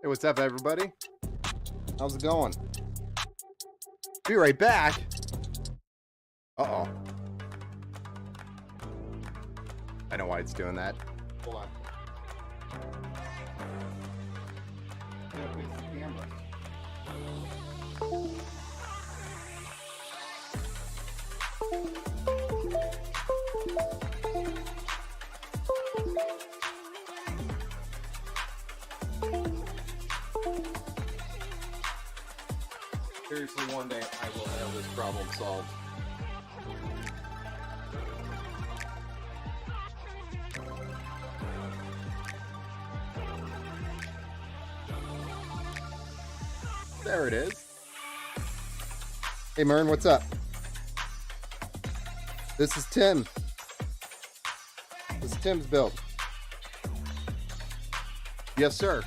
Hey, what's up, everybody? How's it going? Be right back. Uh-oh. I know why it's doing that. Hold on. Seriously, one day I will have this problem solved. There it is. Hey, Mern, what's up? This is Tim. This is Tim's build. Yes, sir.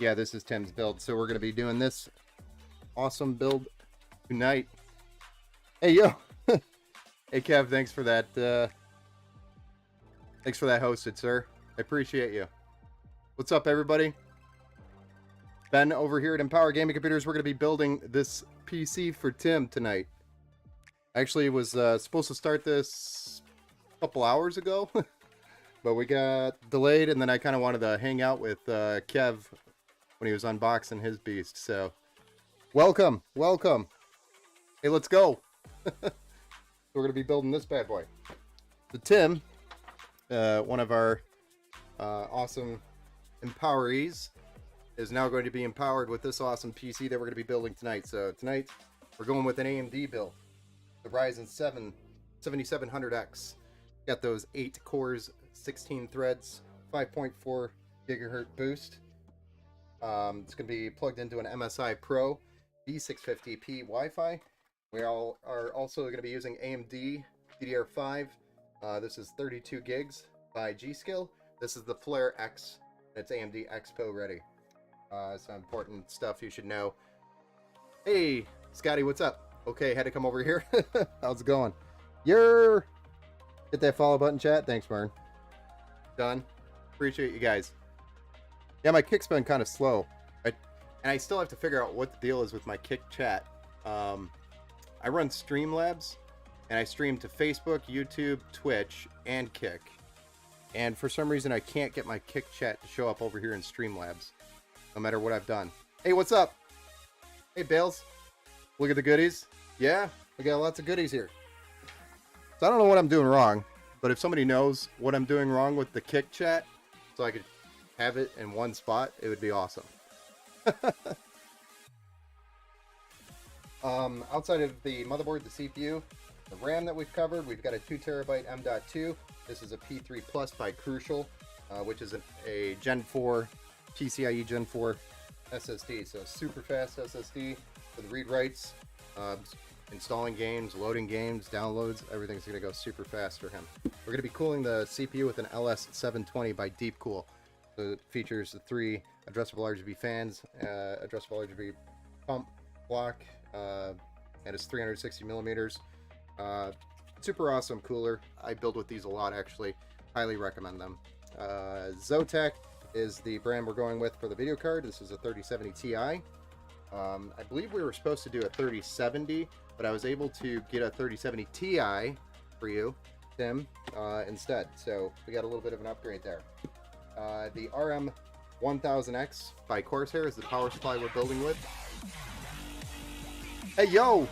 Yeah, this is Tim's build. So we're going to be doing this awesome build tonight. Hey, yo. Hey, Kev, thanks for that. Thanks for that hosted, sir. I appreciate you. What's up, everybody? Ben over here at Empower Gaming Computers. We're going to be building this PC for Tim tonight. Actually, was supposed to start this a couple hours ago, but we got delayed, and then I kind of wanted to hang out with Kev when he was unboxing his beast. So, welcome. Hey, let's go. We're going to be building this bad boy. So Tim, one of our awesome empowerees, is now going to be empowered with this awesome PC that we're going to be building tonight. So tonight, we're going with an AMD build. The Ryzen 7 7700X. Got those 8 cores, 16 threads, 5.4 gigahertz boost. It's going to be plugged into an MSI Pro B650p Wi-Fi. We all are also going to be using AMD DDR5. This is 32 gigs by G-Skill. This is the Flare X. It's AMD Expo ready. Some important stuff you should know. Hey, Scotty, what's up? Okay, had to come over here. How's it going? Hit that follow button, chat. Thanks, Mern. Done. Appreciate you guys. Yeah, my kick's been kind of slow. And I still have to figure out what the deal is with my kick chat. I run Streamlabs, and I stream to Facebook, YouTube, Twitch, and Kick. And for some reason, I can't get my Kick chat to show up over here in Streamlabs, no matter what I've done. Hey, what's up? Hey, Bales. Look at the goodies. Yeah, we got lots of goodies here. So I don't know what I'm doing wrong, but if somebody knows what I'm doing wrong with the Kick chat, so I could have it in one spot, it would be awesome. Outside of the motherboard, the CPU, the RAM that we've covered, we've got a 2TB M.2. This is a P3 Plus by Crucial, which is a Gen 4, PCIe Gen 4 SSD. So super fast SSD for the read-writes, installing games, loading games, downloads, everything's going to go super fast for him. We're going to be cooling the CPU with an LS720 by Deepcool. So it features the 3 addressable RGB fans, addressable RGB pump block, and it's 360 millimeters. Super awesome cooler. I build with these a lot, actually. Highly recommend them. Zotac is the brand we're going with for the video card. This is a 3070 Ti. I believe we were supposed to do a 3070, but I was able to get a 3070 Ti for you, Tim, instead. So we got a little bit of an upgrade there. The RM1000X by Corsair is the power supply we're building with. Hey, yo!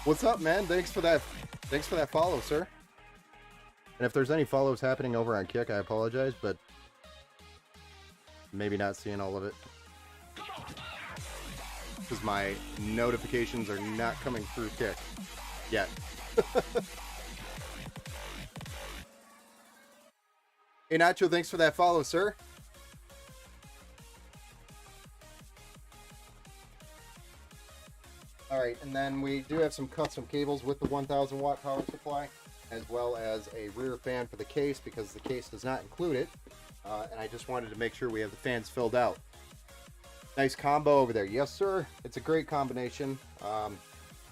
What's up, man? Thanks for that follow, sir. And if there's any follows happening over on Kick, I apologize, but maybe not seeing all of it. Because my notifications are not coming through Kick yet. Hey, Nacho, thanks for that follow, sir. Alright, and then we do have some custom cables with the 1000 watt power supply, as well as a rear fan for the case, because the case does not include it. And I just wanted to make sure we have the fans filled out. Nice combo over there. Yes, sir. It's a great combination.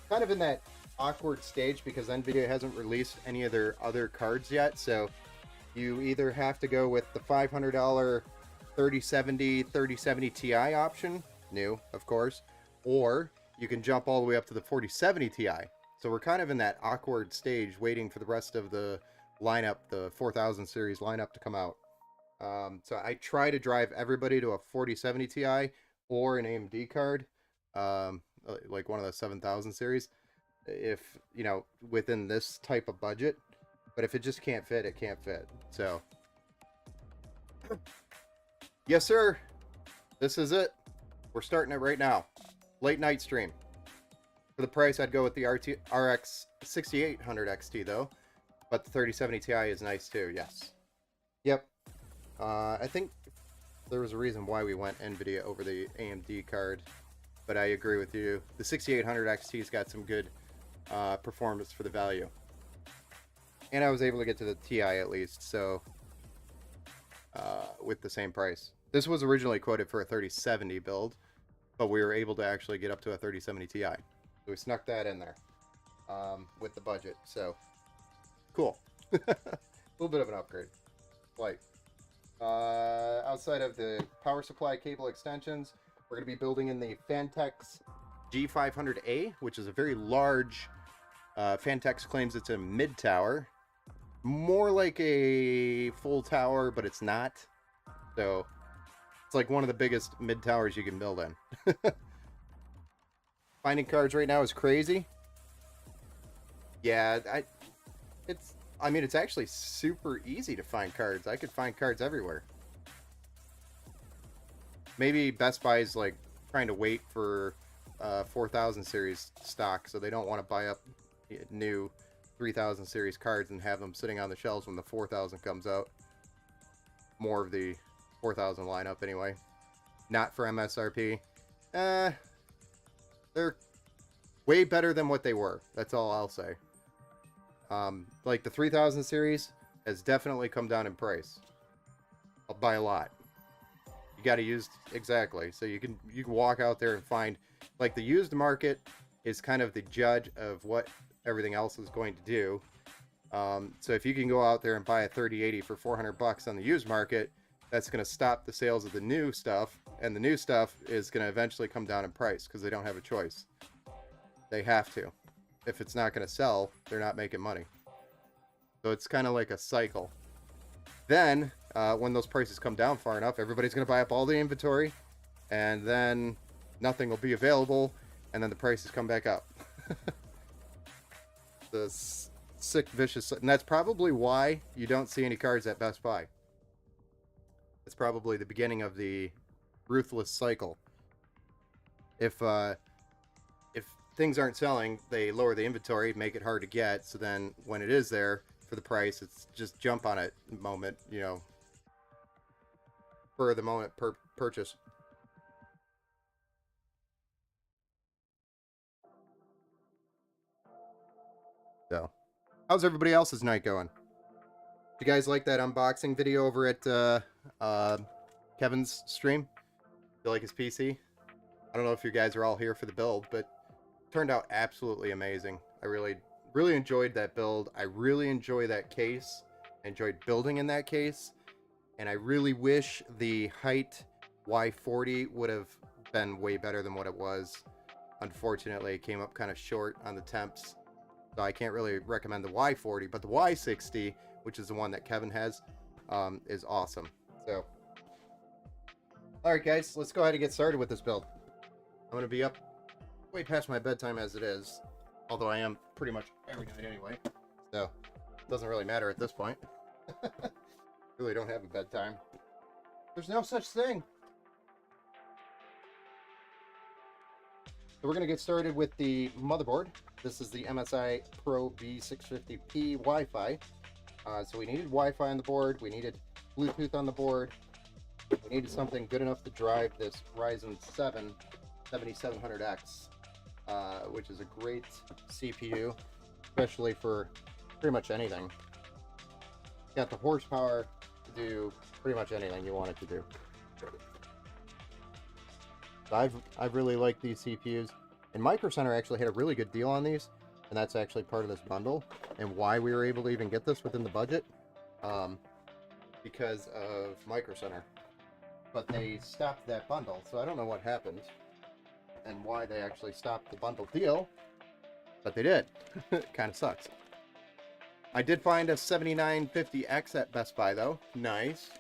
Kind of in that awkward stage because NVIDIA hasn't released any of their other cards yet. So you either have to go with the $500 3070 Ti option, new, of course, or you can jump all the way up to the 4070 Ti. So we're kind of in that awkward stage waiting for the rest of the lineup, the 4000 series lineup to come out. So I try to drive everybody to a 4070 Ti or an AMD card, like one of the 7000 series, if, you know, within this type of budget. But if it just can't fit, it can't fit. So, yes, sir. This is it. We're starting it right now. Late night stream. For the price, I'd go with the RX 6800 XT, though. But the 3070 Ti is nice, too. Yes. Yep. I think there was a reason why we went NVIDIA over the AMD card. But I agree with you. The 6800 XT's got some good performance for the value. And I was able to get to the Ti at least, so with the same price. This was originally quoted for a 3070 build, but we were able to actually get up to a 3070 Ti. So we snuck that in there with the budget. So cool. A little bit of an upgrade. Like outside of the power supply cable extensions, we're going to be building in the Fantex G500A, which is a very large. Fantex claims it's a mid tower. More like a full tower, but it's not. So it's like one of the biggest mid towers you can build in. Finding cards right now is crazy. Yeah, I mean, it's actually super easy to find cards. I could find cards everywhere. Maybe Best Buy is like trying to wait for 4000 series stock, so they don't want to buy up new 3000 series cards and have them sitting on the shelves when the 4000 comes out. More of the 4000 lineup anyway. Not for MSRP. They're way better than what they were. That's all I'll say. Like the 3000 series has definitely come down in price. By a lot. You got to use exactly. So you can walk out there and find, like, the used market is kind of the judge of what everything else is going to do. So if you can go out there and buy a 3080 for $400 on the used market, that's going to stop the sales of the new stuff, and the new stuff is going to eventually come down in price because they don't have a choice. They have to. If it's not going to sell, they're not making money. So it's kind of like a cycle. Then, when those prices come down far enough, everybody's going to buy up all the inventory, and then nothing will be available, and then the prices come back up. The sick, vicious, and that's probably why you don't see any cards at Best Buy. It's probably the beginning of the ruthless cycle. If things aren't selling, they lower the inventory, make it hard to get, so then when it is there for the price, it's just jump on it moment, you know, for the moment purchase. So, how's everybody else's night going? Did you guys like that unboxing video over at Kevin's stream? You like his PC? I don't know if you guys are all here for the build, but it turned out absolutely amazing. I really enjoyed that build. I really enjoy that case. I enjoyed building in that case. And I really wish the height Y40 would have been way better than what it was. Unfortunately, it came up kind of short on the temps. So I can't really recommend the Y40, but the Y60, which is the one that Kevin has, is awesome. So, all right, guys, let's go ahead and get started with this build. I'm going to be up way past my bedtime as it is, although I am pretty much every night anyway. So, it doesn't really matter at this point. Really don't have a bedtime. There's no such thing. So we're going to get started with the motherboard. This is the MSI Pro V650p Wi-Fi. So we needed Wi-Fi on the board. We needed Bluetooth on the board. We needed something good enough to drive this Ryzen 7 7700X, which is a great CPU, especially for pretty much anything. Got the horsepower to do pretty much anything you want it to do. So I've really liked these CPUs, and Micro Center actually had a really good deal on these. and that's actually part of this bundle, and why we were able to even get this within the budget, because of Micro Center. But they stopped that bundle, so I don't know what happened and why they actually stopped the bundle deal, but they did. Kind of sucks. I did find a 7950X at Best Buy, though. Nice.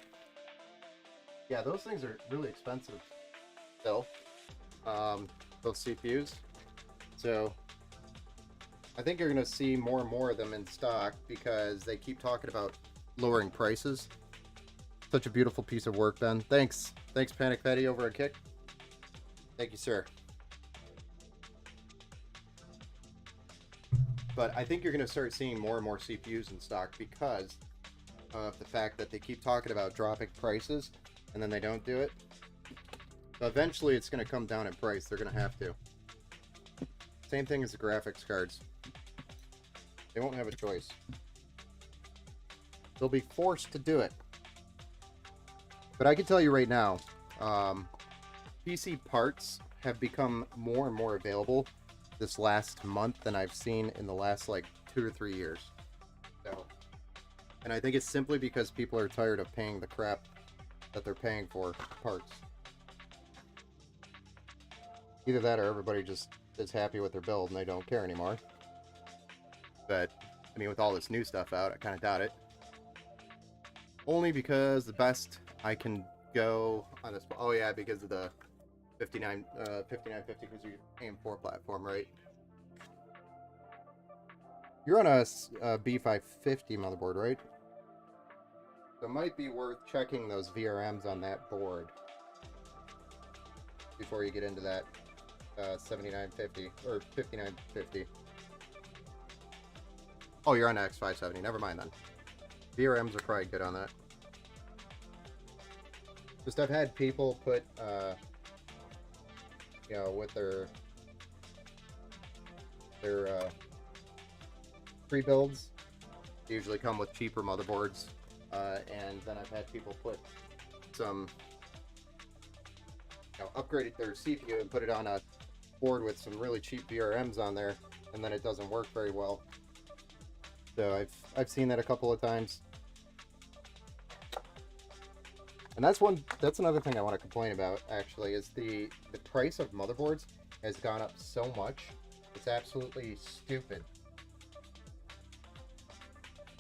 Yeah, those things are really expensive still, those CPUs. So I think you're going to see more and more of them in stock because they keep talking about lowering prices. Such a beautiful piece of work, Ben. Thanks. Thanks, Panic Patty over at Kick. Thank you, sir. But I think you're going to start seeing more and more CPUs in stock because of the fact that they keep talking about dropping prices and then they don't do it. So eventually it's going to come down in price. They're going to have to. Same thing as the graphics cards. They won't have a choice. They'll be forced to do it. But I can tell you right now, PC parts have become more and more available this last month than I've seen in the last like 2 or 3 years. So, and I think it's simply because people are tired of paying the crap that they're paying for parts. Either that or everybody just is happy with their build and they don't care anymore. But, I mean, with all this new stuff out, I kind of doubt it. Only because the best I can go on this... Oh, yeah, because of the 5950, because you're AM4 platform, right? You're on a B550 motherboard, right? So it might be worth checking those VRMs on that board before you get into that 7950 or 5950. Oh, you're on X570. Never mind then. VRMs are probably good on that. Just I've had people put, you know, with their pre-builds, they usually come with cheaper motherboards, and then I've had people put some, you know, upgraded their CPU and put it on a board with some really cheap VRMs on there, and then it doesn't work very well. So I've seen that a couple of times. And that's another thing I want to complain about, actually, is the price of motherboards has gone up so much. It's absolutely stupid.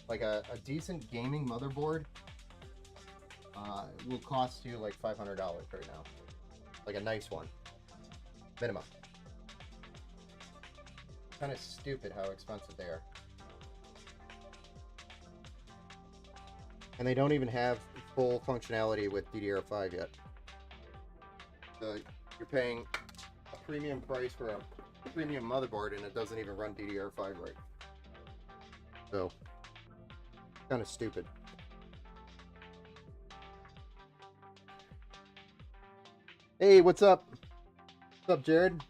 Like a decent gaming motherboard will cost you like $500 right now. Like a nice one. Minimum. Kind of stupid how expensive they are. And they don't even have full functionality with DDR5 yet. So you're paying a premium price for a premium motherboard and it doesn't even run DDR5 right. So, kind of stupid. Hey, what's up? What's up, Jared?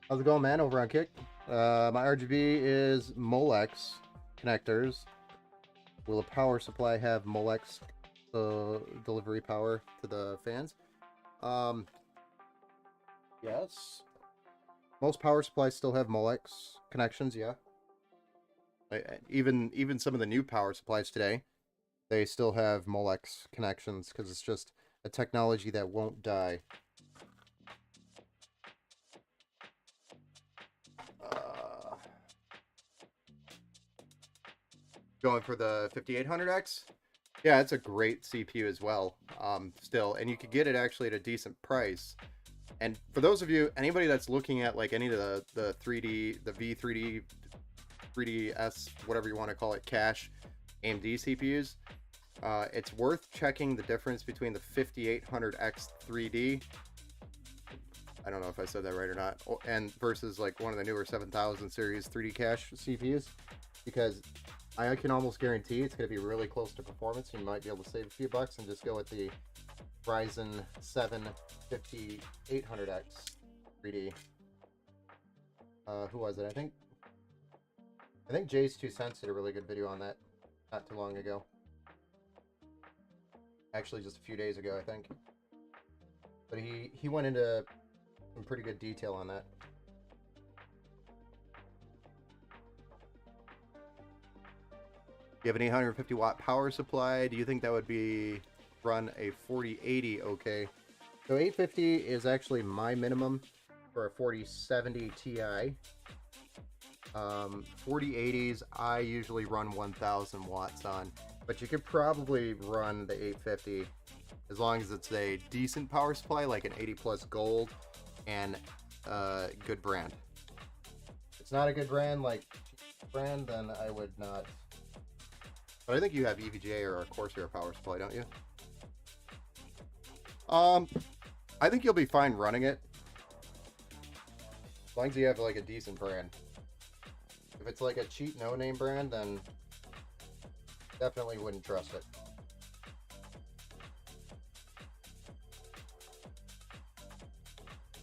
How's it going, man, over on Kick? My RGB is Molex connectors. Will a power supply have Molex delivery power to the fans? Yes. Most power supplies still have Molex connections, yeah. Even some of the new power supplies today, they still have Molex connections because it's just a technology that won't die. Going for the 5800X? Yeah, it's a great CPU as well, still, and you could get it actually at a decent price. And for those of you, anybody that's looking at like any of the 3D, the V3D, 3DS, whatever you want to call it, cache AMD CPUs, it's worth checking the difference between the 5800X 3D. I don't know if I said that right or not, and versus like one of the newer 7000 series 3D cache CPUs, because I can almost guarantee it's going to be really close to performance. You might be able to save a few bucks and just go with the Ryzen 7 5800X 3D. Who was it? I think Jay's 2 Cents did a really good video on that not too long ago. Actually, just a few days ago, I think. But he went into some pretty good detail on that. you have any 150 watt power supply? Do you think that would be run a 4080 okay? So 850 is actually my minimum for a 4070 Ti. 4080s I usually run 1000 watts on, but you could probably run the 850 as long as it's a decent power supply, like an 80 plus gold and a good brand. If it's not a good brand, like brand, then I would not. But I think you have EVGA or a Corsair power supply, don't you? I think you'll be fine running it as long as you have like a decent brand. If it's like a cheap no-name brand, then definitely wouldn't trust it.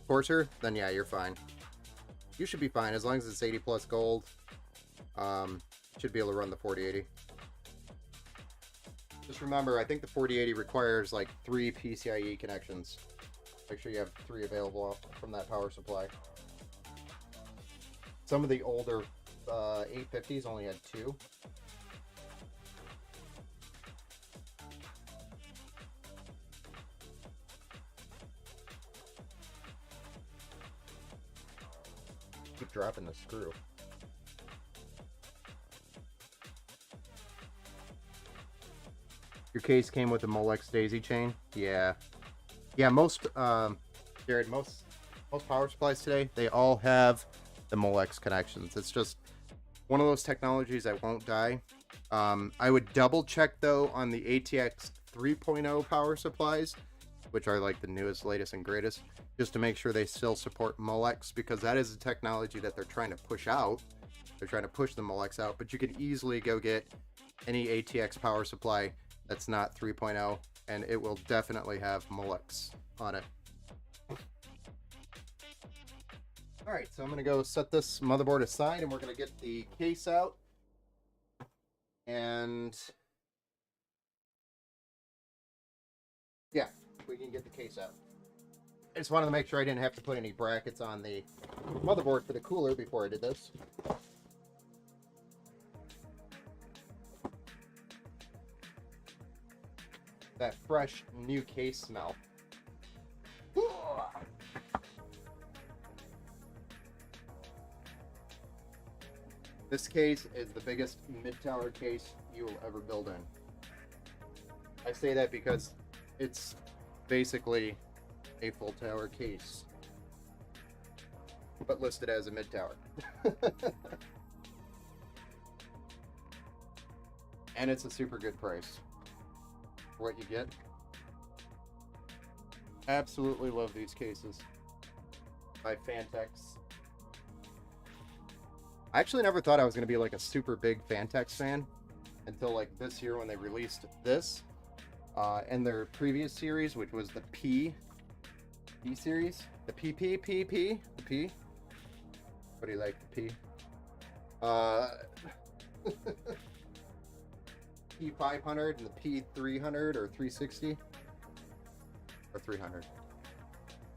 Corsair, then yeah, you're fine. You should be fine as long as it's 80 plus gold. Should be able to run the 4080. Just remember, I think the 4080 requires like 3 PCIe connections. Make sure you have 3 available from that power supply. Some of the older 850s only had 2. Keep dropping the screw. Your case came with a Molex daisy chain? Yeah. Yeah, most, Jared, most power supplies today, they all have the Molex connections. It's just one of those technologies that won't die. I would double check, though, on the ATX 3.0 power supplies, which are like the newest, latest, and greatest, just to make sure they still support Molex, because that is a technology that they're trying to push out. They're trying to push the Molex out, but you could easily go get any ATX power supply that's not 3.0, and it will definitely have Molex on it. Alright, so I'm going to go set this motherboard aside, and we're going to get the case out. And yeah, we can get the case out. I just wanted to make sure I didn't have to put any brackets on the motherboard for the cooler before I did this. That fresh new case smell. This case is the biggest mid-tower case you will ever build in. I say that because it's basically a full tower case, but listed as a mid-tower. And it's a super good price for what you get. Absolutely love these cases by Fantex. I actually never thought I was going to be like a super big Fantex fan until like this year when they released this and their previous series, which was the P series, the PP. The P. What do you like, the P? P500 and the P300 or 360 or 300.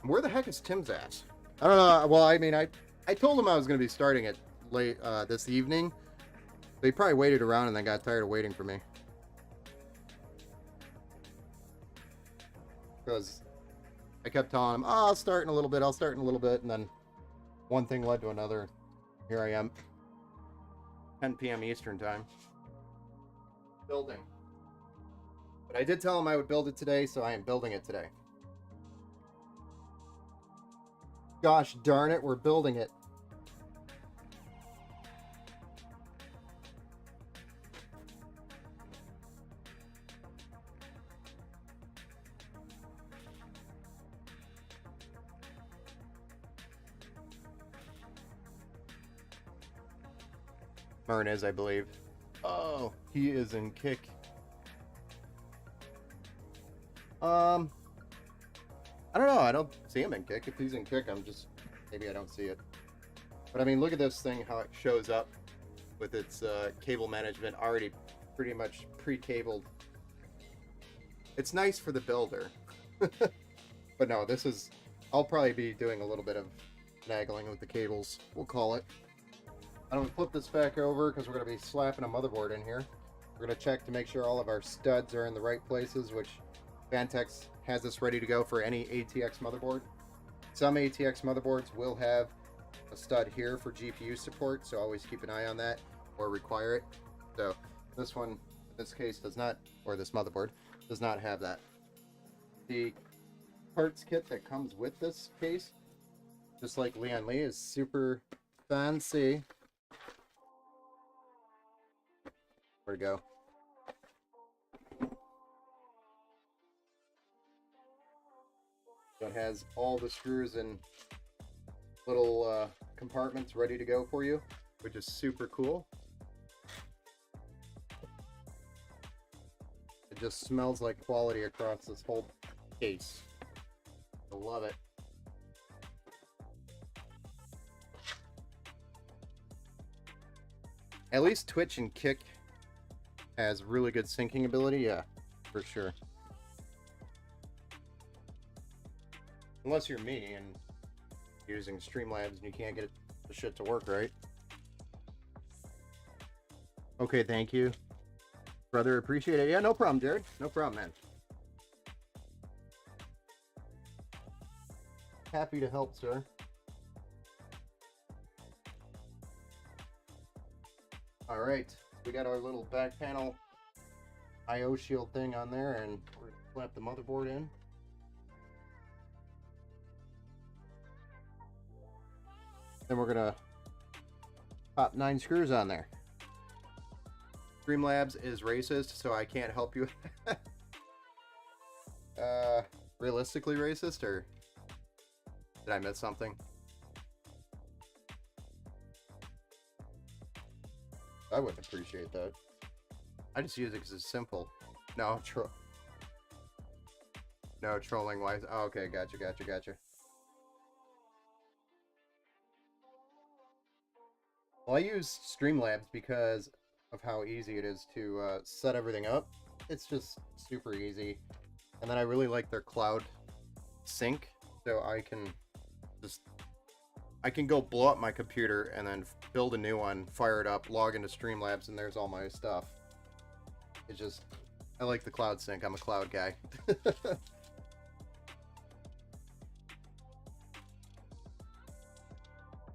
Where the heck is Tim's ass? I don't know. Well, I mean, I told him I was going to be starting it late this evening. They probably waited around and then got tired of waiting for me. Because I kept telling him, oh, I'll start in a little bit, and then one thing led to another. Here I am, 10 p.m. Eastern time, building. But I did tell him I would build it today, so I am building it today. Gosh darn it, we're building it. Mern is, I believe. Oh, he is in kick. I don't know. I don't see him in kick. If he's in kick, maybe I don't see it. But I mean, look at this thing, how it shows up with its cable management already pretty much pre-cabled. It's nice for the builder. But no, I'll probably be doing a little bit of finagling with the cables, we'll call it. I'm going to flip this back over because we're going to be slapping a motherboard in here. We're going to check to make sure all of our studs are in the right places, which Vantex has this ready to go for any ATX motherboard. Some ATX motherboards will have a stud here for GPU support, so always keep an eye on that or require it. So this one, in this case, does not, or this motherboard, does not have that. The parts kit that comes with this case, just like Leon Lee, is super fancy. Where'd it go? So it has all the screws and little compartments ready to go for you, which is super cool. It just smells like quality across this whole case. I love it. At least Twitch and Kick has really good syncing ability, yeah, for sure. Unless you're me and using Streamlabs and you can't get the shit to work right. Okay, thank you. Brother, appreciate it. Yeah, no problem, Jared. No problem, man. Happy to help, sir. Alright, we got our little back panel I/O shield thing on there, and we're gonna slap the motherboard in. Then we're gonna pop 9 screws on there. Streamlabs is racist, so I can't help you. Realistically racist, or did I miss something? I wouldn't appreciate that. I just use it because it's simple. No, no trolling wise. Oh, okay, gotcha. Well, I use Streamlabs because of how easy it is to set everything up. It's just super easy. And then I really like their cloud sync, so I can go blow up my computer and then build a new one, fire it up, log into Streamlabs, and there's all my stuff. It's just, I like the cloud sync. I'm a cloud guy.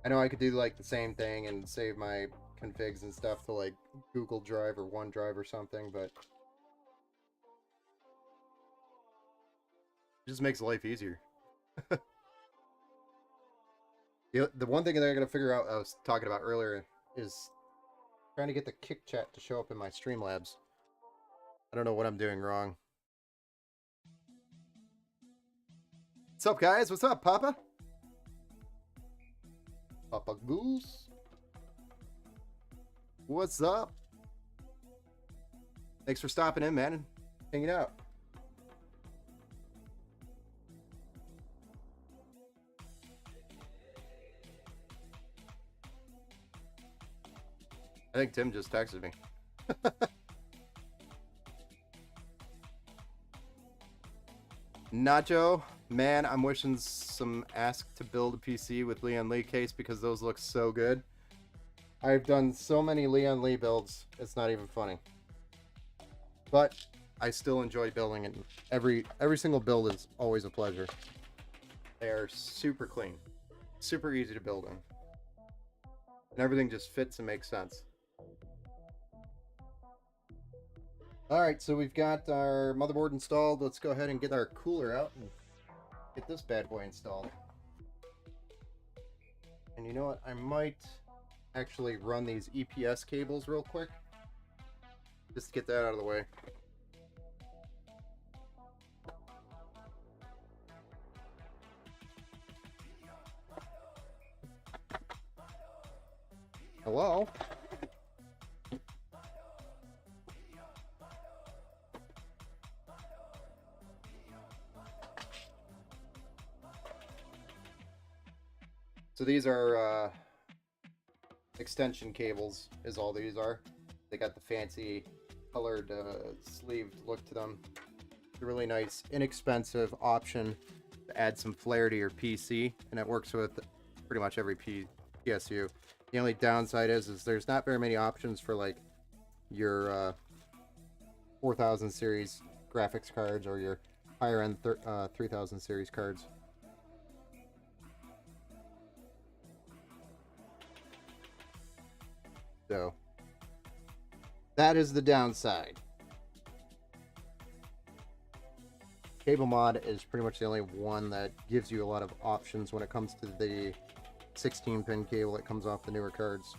I know I could do like the same thing and save my configs and stuff to like Google Drive or OneDrive or something, but it just makes life easier. The one thing that I gotta figure out, I was talking about earlier, is trying to get the Kick chat to show up in my Streamlabs. I don't know what I'm doing wrong. What's up, guys? What's up, Papa? Papa Goose? What's up? Thanks for stopping in, man, and hanging out. I think Tim just texted me. Nacho, man, I'm wishing some Ask to Build a PC with Leon Lee case because those look so good. I've done so many Leon Lee builds, it's not even funny. But I still enjoy building it. Every single build is always a pleasure. They are super clean, super easy to build in. And everything just fits and makes sense. Alright, so we've got our motherboard installed. Let's go ahead and get our cooler out and get this bad boy installed. And you know what? I might actually run these EPS cables real quick. Just to get that out of the way. Hello? So these are extension cables is all these are. They got the fancy colored sleeved look to them. It's a really nice, inexpensive option to add some flair to your PC, and it works with pretty much every PSU. The only downside is there's not very many options for like your 4000 series graphics cards or your higher end 3000 series cards. So that is the downside. Cable mod is pretty much the only one that gives you a lot of options when it comes to the 16-pin cable that comes off the newer cards.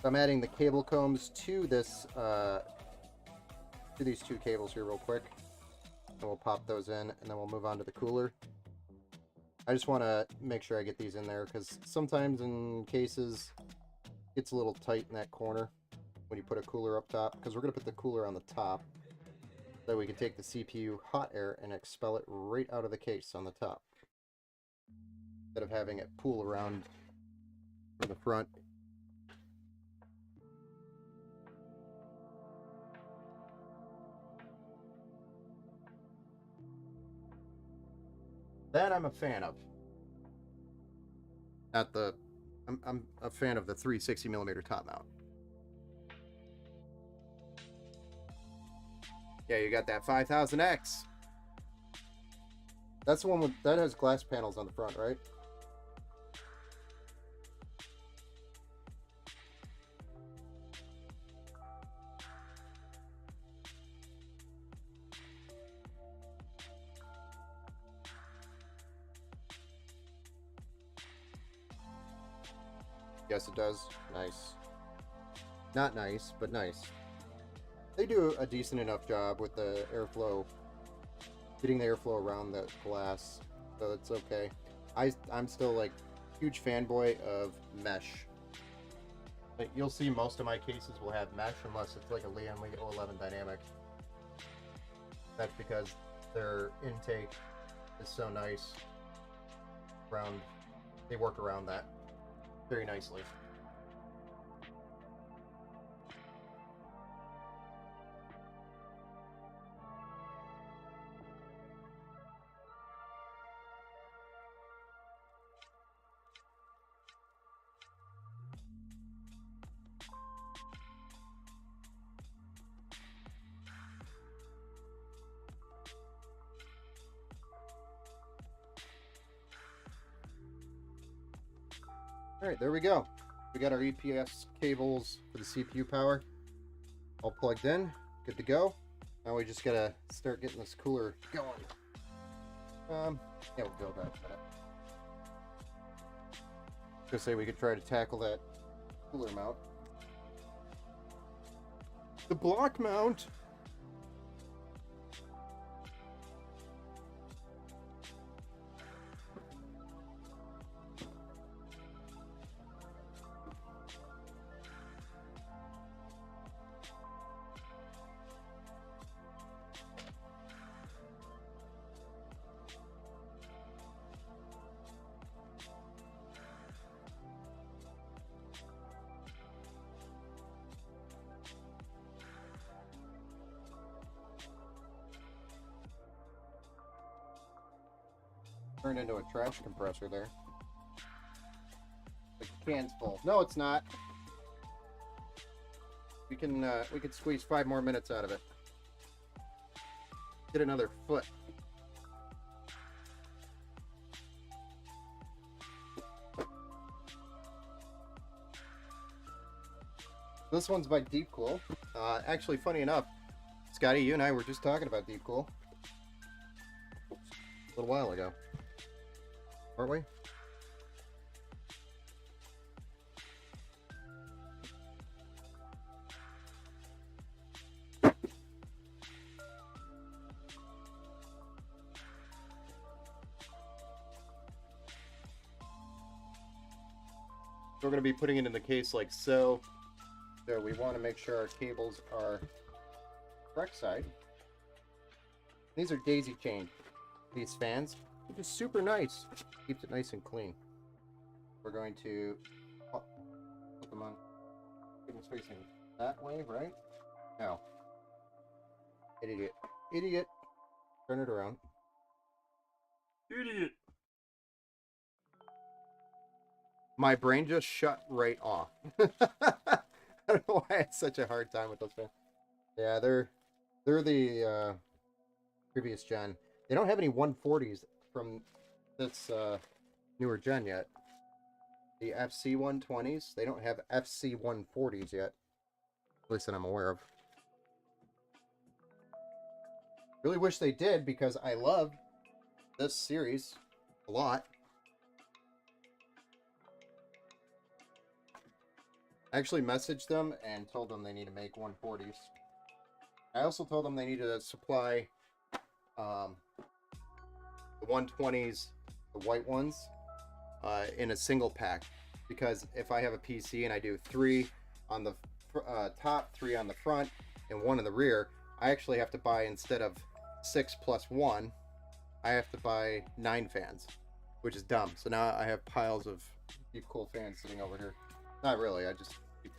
So I'm adding the cable combs to this, to these two cables here real quick. And we'll pop those in, and then we'll move on to the cooler. I just want to make sure I get these in there, because sometimes in cases, it gets a little tight in that corner when you put a cooler up top, because we're going to put the cooler on the top, so we can take the CPU hot air and expel it right out of the case on the top, instead of having it pool around from the front. That I'm a fan of. Not the... I'm a fan of the 360mm top mount. Yeah, you got that 5000X. That's the one with... that has glass panels on the front, right? Yes, it does. Nice. Not nice, but nice. They do a decent enough job with the airflow, getting the airflow around the glass, so it's okay. I'm still like huge fanboy of mesh. Like, you'll see most of my cases will have mesh unless it's like a Lian Li 011 dynamic. That's because their intake is so nice. They work around that very nicely. Alright, there we go. We got our EPS cables for the CPU power all plugged in, good to go. Now we just gotta start getting this cooler going. Yeah, we'll go that in a minute. Just say we could try to tackle that cooler mount. The block mount! Turned into a trash compressor there. The can's full. No, it's not. We can squeeze 5 more minutes out of it. Get another foot. This one's by Deep Cool. Actually, funny enough, Scotty, you and I were just talking about Deep Cool a little while ago, weren't we? We're going to be putting it in the case like so. So we want to make sure our cables are correct side. These are daisy chained, these fans, which is super nice. Keeps it nice and clean. We're going to put them on. Keep them facing that way, right? No. Idiot. Idiot. Turn it around. Idiot. My brain just shut right off. I don't know why I had such a hard time with those fans. Yeah, they're the previous gen. They don't have any 140s from this newer gen yet. The FC 120s, they don't have FC 140s yet. At least that I'm aware of. Really wish they did, because I love this series a lot. I actually messaged them and told them they need to make 140s. I also told them they need to supply the 120s, the white ones, in a single pack. Because if I have a PC and I do 3 on the top, 3 on the front, and 1 in the rear, I actually have to buy, instead of 6 plus 1, I have to buy 9 fans, which is dumb. So now I have piles of deep cool fans sitting over here. Not really, I just keep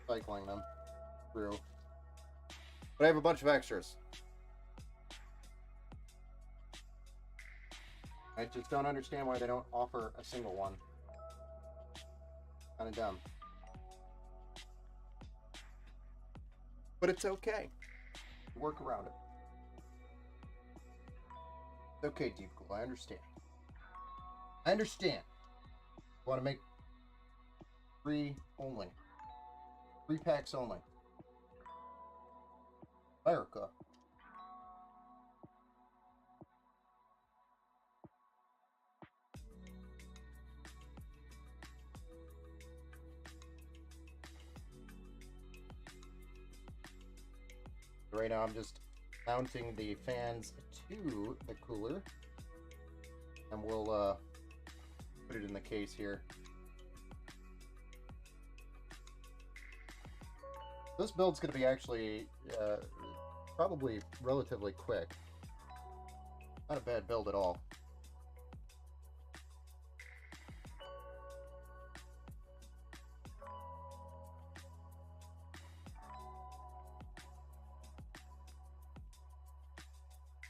cycling them through. But I have a bunch of extras. I just don't understand why they don't offer a single one. Kind of dumb. But it's okay. Work around it. It's okay, Deep Cool. I understand. I understand. You want to make 3 only. 3 packs only. America. Right now I'm just mounting the fans to the cooler, and we'll put it in the case here. This build's going to be actually probably relatively quick. Not a bad build at all.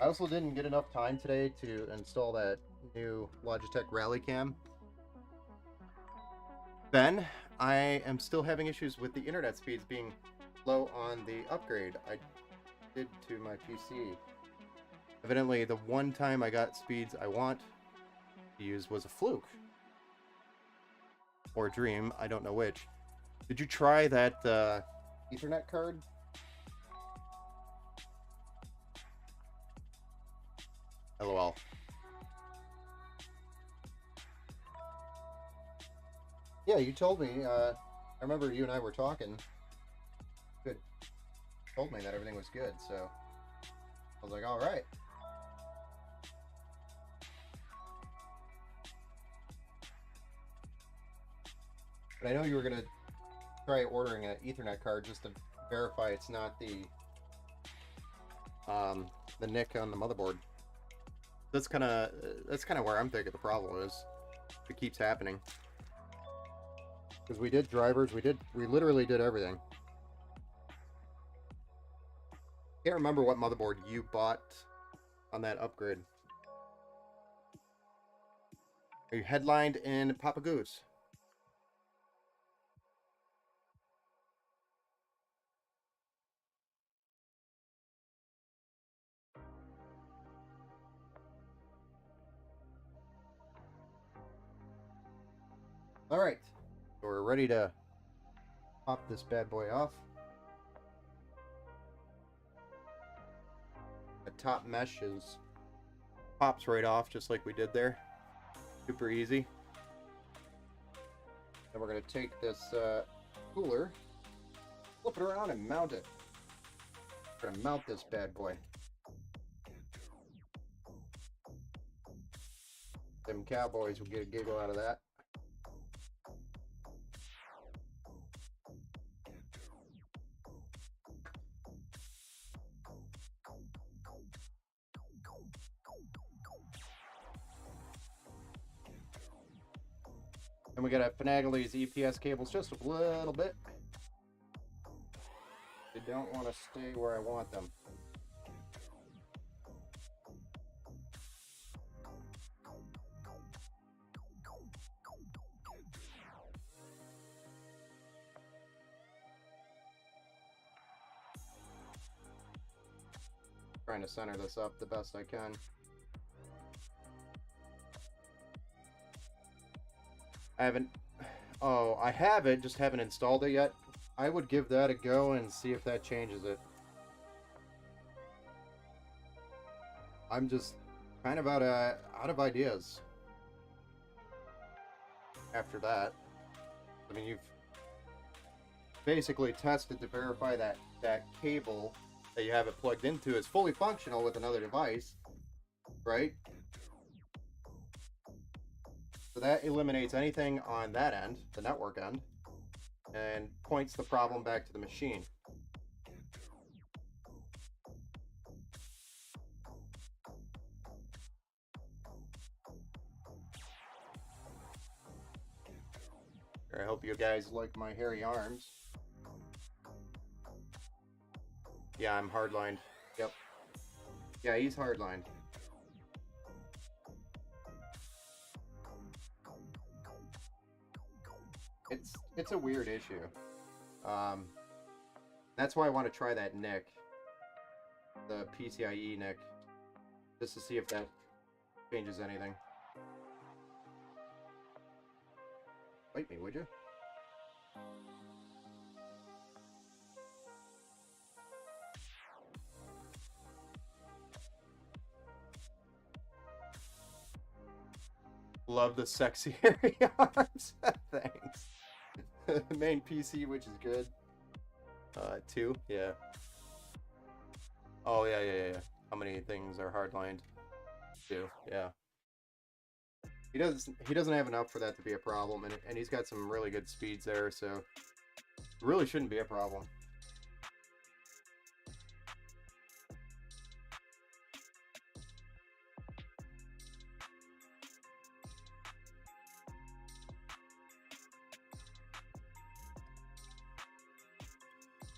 I also didn't get enough time today to install that new Logitech Rally Cam. Ben, I am still having issues with the internet speeds being low on the upgrade I did to my PC. Evidently, the one time I got speeds I want to use was a fluke. Or a dream, I don't know which. Did you try that Ethernet card? LOL. Yeah, you told me. I remember you and I were talking. Good. Told me that everything was good, so I was like, all right. But I know you were gonna try ordering an Ethernet card just to verify it's not the NIC on the motherboard. That's kind of where I'm thinking the problem is. It keeps happening. Because we did drivers, we literally did everything. Can't remember what motherboard you bought on that upgrade. Are you headlined in Papa Goose? All right, so we're ready to pop this bad boy off. The top mesh pops right off just like we did there. Super easy. Then we're going to take this cooler, flip it around and mount it. We're going to mount this bad boy. Them cowboys will get a giggle out of that. And we gotta finagle these EPS cables just a little bit. They don't want to stay where I want them. trying to center this up the best I can. I haven't... Oh, I have it, just haven't installed it yet. I would give that a go and see if that changes it. I'm just kind of out of ideas after that. I mean, you've basically tested to verify that that cable that you have it plugged into is fully functional with another device, right? So that eliminates anything on that end, the network end, and points the problem back to the machine. I hope you guys like my hairy arms. Yeah, I'm hardlined. Yep. Yeah, he's hardlined. It's a weird issue. That's why I want to try that NIC, the PCIe NIC, just to see if that changes anything. Bite me, would you? Love the sexy hairy arms. Thanks. Main PC, which is good. 2, yeah. Oh yeah. How many things are hardlined? 2, yeah. He doesn't have enough for that to be a problem, and he's got some really good speeds there, so it really shouldn't be a problem.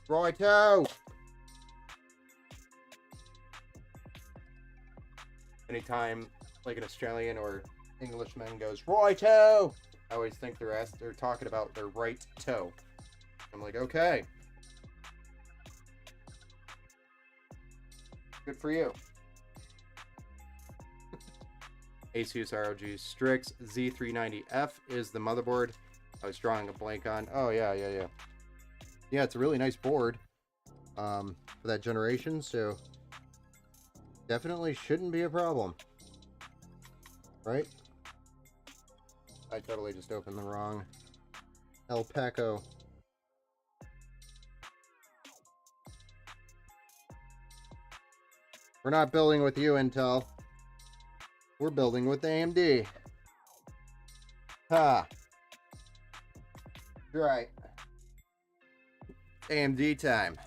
Righto! Anytime like an Australian or Englishman goes, righto! I always think they're talking about their right toe. I'm like, okay. Good for you. Asus ROG Strix Z390F is the motherboard I was drawing a blank on. Oh, yeah. Yeah, it's a really nice board for that generation, so definitely shouldn't be a problem. Right? I totally just opened the wrong Alpaco. We're not building with you, Intel. We're building with AMD. Ha! Right. AMD time.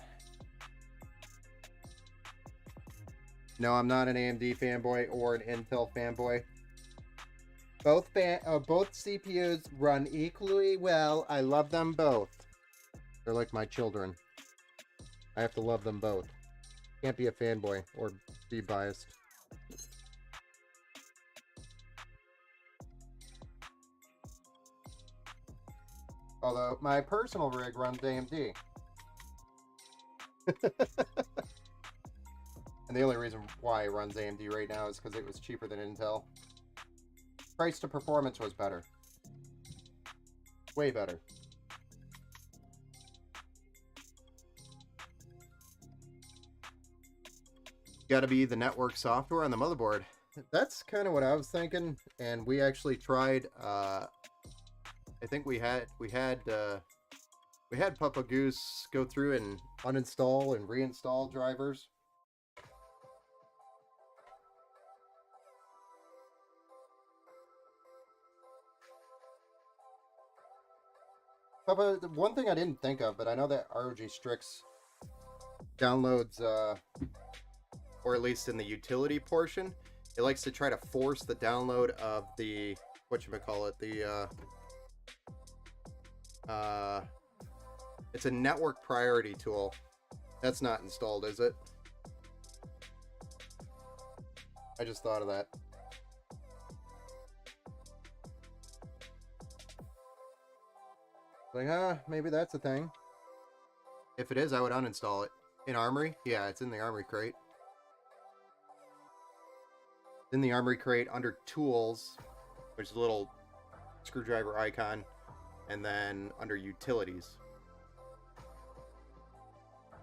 No, I'm not an AMD fanboy or an Intel fanboy. Both CPUs run equally well. I love them both. They're like my children. I have to love them both. Can't be a fanboy or be biased. Although my personal rig runs AMD. And the only reason why it runs AMD right now is because it was cheaper than Intel. Price to performance was better. Way better. Gotta be the network software on the motherboard. That's kind of what I was thinking, and we actually tried, I think we had Papa Goose go through and uninstall and reinstall drivers. Papa, the one thing I didn't think of, but I know that ROG Strix downloads, or at least in the utility portion, it likes to try to force the download of the, whatchamacallit, it's a network priority tool. That's not installed, is it? I just thought of that. Like, maybe that's a thing. If it is, I would uninstall it. In Armory? Yeah, it's in the Armory crate. In the armory crate under tools, there's a little screwdriver icon, and then under utilities.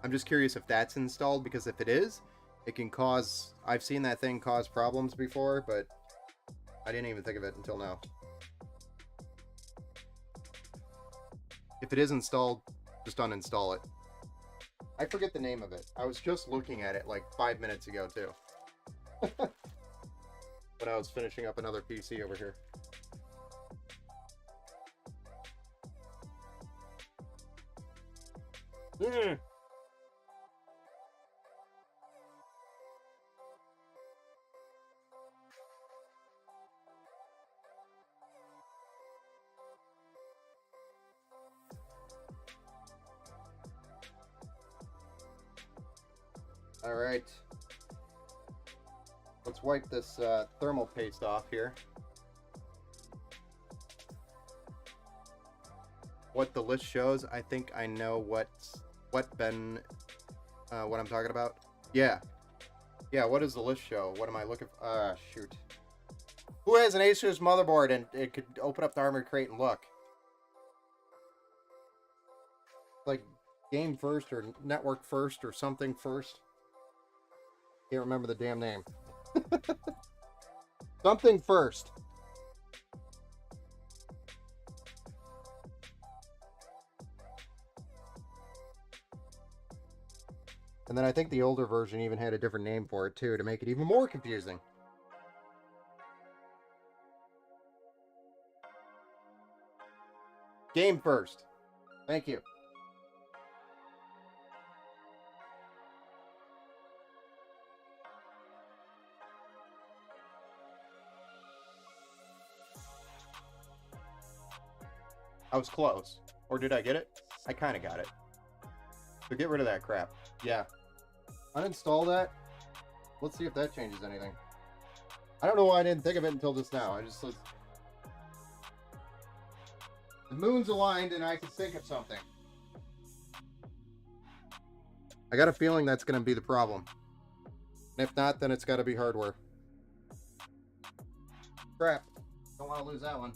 I'm just curious if that's installed, because if it is, it can cause... I've seen that thing cause problems before, but I didn't even think of it until now. If it is installed, just uninstall it. I forget the name of it. I was just looking at it like 5 minutes ago, too. When I was finishing up another PC over here. All right. Let's wipe this thermal paste off here. What the list shows, I think I know what I'm talking about. Yeah, what does the list show? What am I looking for? Shoot. Who has an Asus motherboard and it could open up the armory crate and look? Like game first or network first or something first. Can't remember the damn name. Something first. And then I think the older version even had a different name for it too, to make it even more confusing. Game first. Thank you. I was close. Or did I get it? I kind of got it. So get rid of that crap. Yeah. Uninstall that. Let's see if that changes anything. I don't know why I didn't think of it until just now. I just... The moon's aligned and I can think of something. I got a feeling that's going to be the problem. And if not, then it's got to be hardware. Crap. Don't want to lose that one.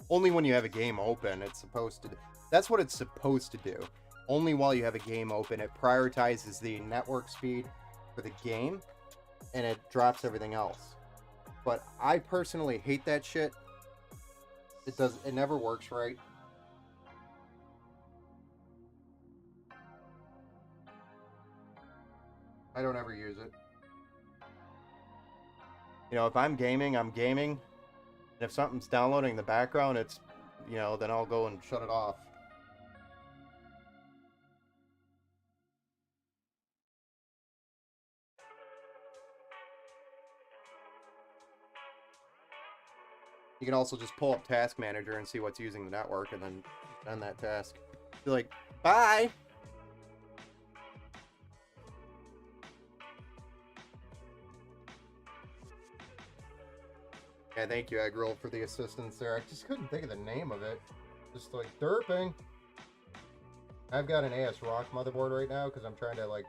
Only when you have a game open, it's supposed to... That's what it's supposed to do. Only while you have a game open, it prioritizes the network speed for the game, and it drops everything else. But I personally hate that shit. It never works right. I don't ever use it. You know, if I'm gaming, I'm gaming. And if something's downloading in the background, it's, you know, then I'll go and shut it off. You can also just pull up Task Manager and see what's using the network and then end that task. Be like, bye! Yeah, thank you, Egg Roll, for the assistance there. I just couldn't think of the name of it. Just like derping. I've got an AS Rock motherboard right now because I'm trying to like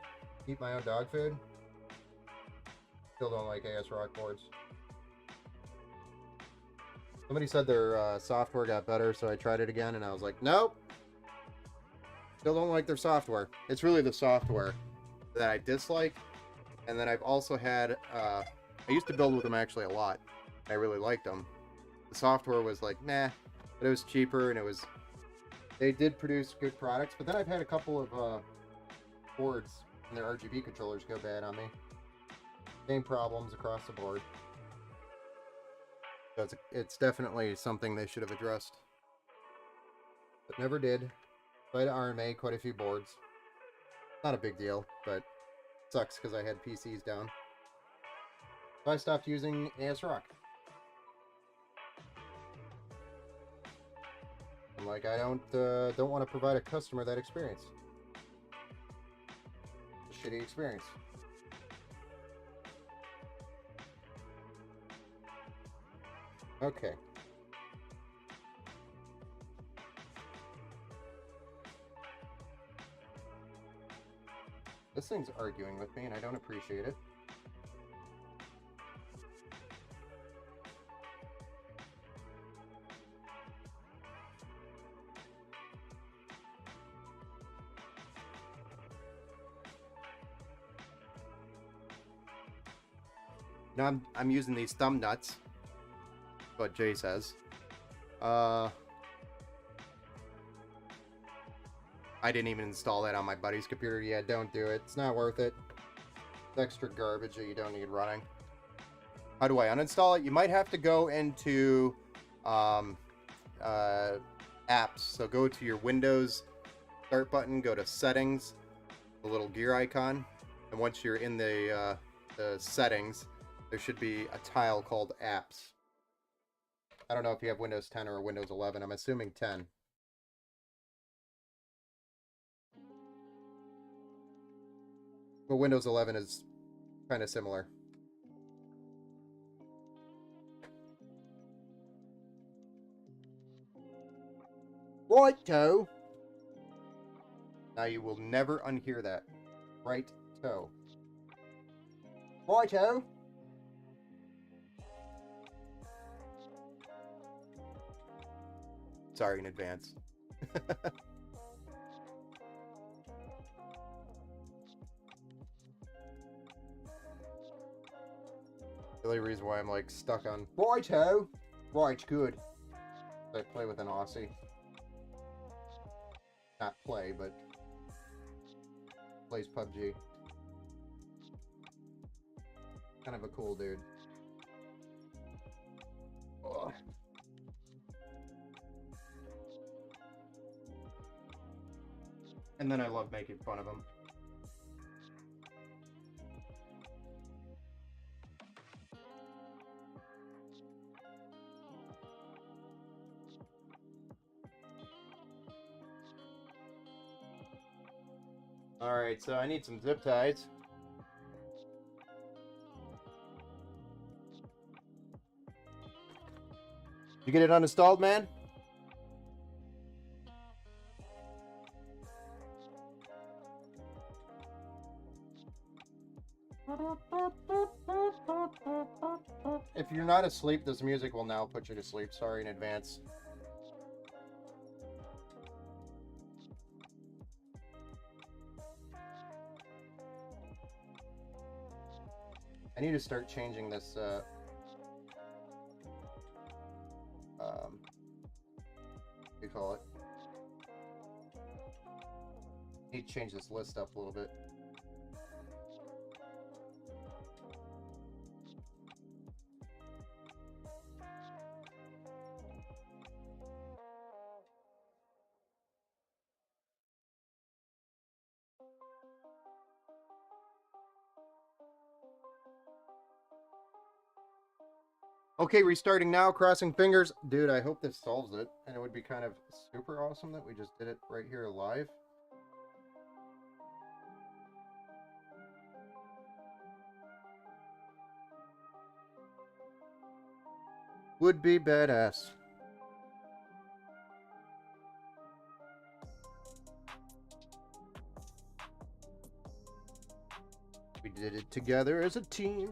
eat my own dog food. Still don't like AS Rock boards. Somebody said their software got better, so I tried it again, and I was like, nope. Still don't like their software. It's really the software that I dislike. And then I've also had, I used to build with them actually a lot. I really liked them. The software was like, nah, but it was cheaper, and they did produce good products. But then I've had a couple of boards and their RGB controllers go bad on me. Same problems across the board. So it's definitely something they should have addressed, but never did. Tried to RMA quite a few boards. Not a big deal, but sucks because I had PCs down. So I stopped using AS Rock. I'm like, I don't want to provide a customer that experience. A shitty experience. Okay. This thing's arguing with me, and I don't appreciate it. Now I'm using these thumb nuts. What Jay says. I didn't even install that on my buddy's computer yet. Don't do it. It's not worth it. It's extra garbage that you don't need running. How do I uninstall it? You might have to go into apps. So go to your Windows start button, go to settings, the little gear icon, and once you're in the settings, there should be a tile called apps. I don't know if you have Windows 10 or Windows 11. I'm assuming 10. But Windows 11 is kind of similar. Right-to. Now you will never unhear that. Right-to. Right-to. Sorry in advance. The only reason why I'm like stuck on right-ho. Right, good. I play with an Aussie. Not play, but plays PUBG. Kind of a cool dude. Ugh. And then I love making fun of him. Alright, so I need some zip ties. You get it uninstalled, man? If you're not asleep, this music will now put you to sleep. Sorry in advance. I need to start changing this, what do you call it? I need to change this list up a little bit. Okay, restarting now, crossing fingers. Dude, I hope this solves it. And it would be kind of super awesome that we just did it right here live. Would be badass. We did it together as a team.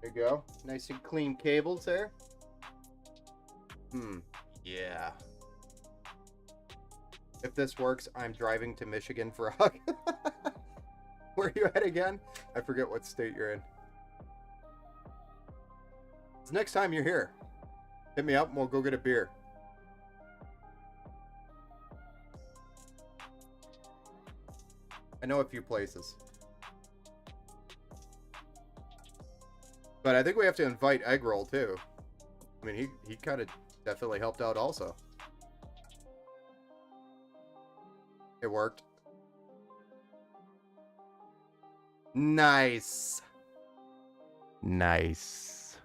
There you go. Nice and clean cables there. Yeah. If this works, I'm driving to Michigan for a hug. Where are you at again? I forget what state you're in. It's next time you're here. Hit me up and we'll go get a beer. I know a few places. But I think we have to invite Egg Roll too. I mean, he kind of definitely helped out also. It worked. Nice. Nice.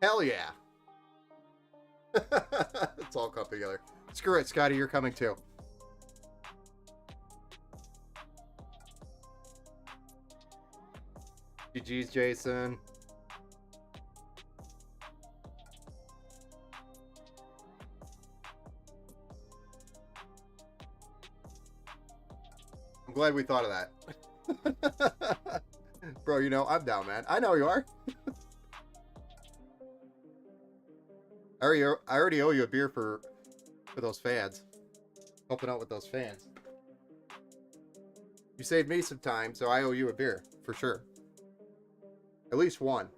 Hell yeah. It's all come together. Screw it, Scotty, you're coming too. GG's, Jason. I'm glad we thought of that. Bro, you know, I'm down, man. I know you are. I already owe you a beer for those fans. Helping out with those fans. You saved me some time, so I owe you a beer, for sure. At least one.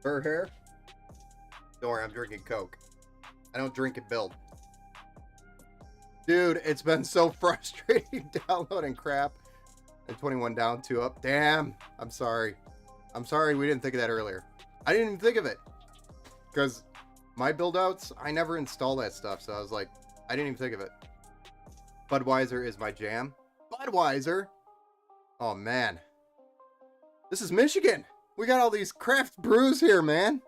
Fur hair? Don't worry, I'm drinking Coke. I don't drink and build. Dude, it's been so frustrating downloading crap. And 21 down, 2 up. Damn, I'm sorry. I'm sorry we didn't think of that earlier. I didn't even think of it. Because my build outs, I never install that stuff. So I was like, I didn't even think of it. Budweiser is my jam. Budweiser? Oh, man. This is Michigan. We got all these craft brews here, man.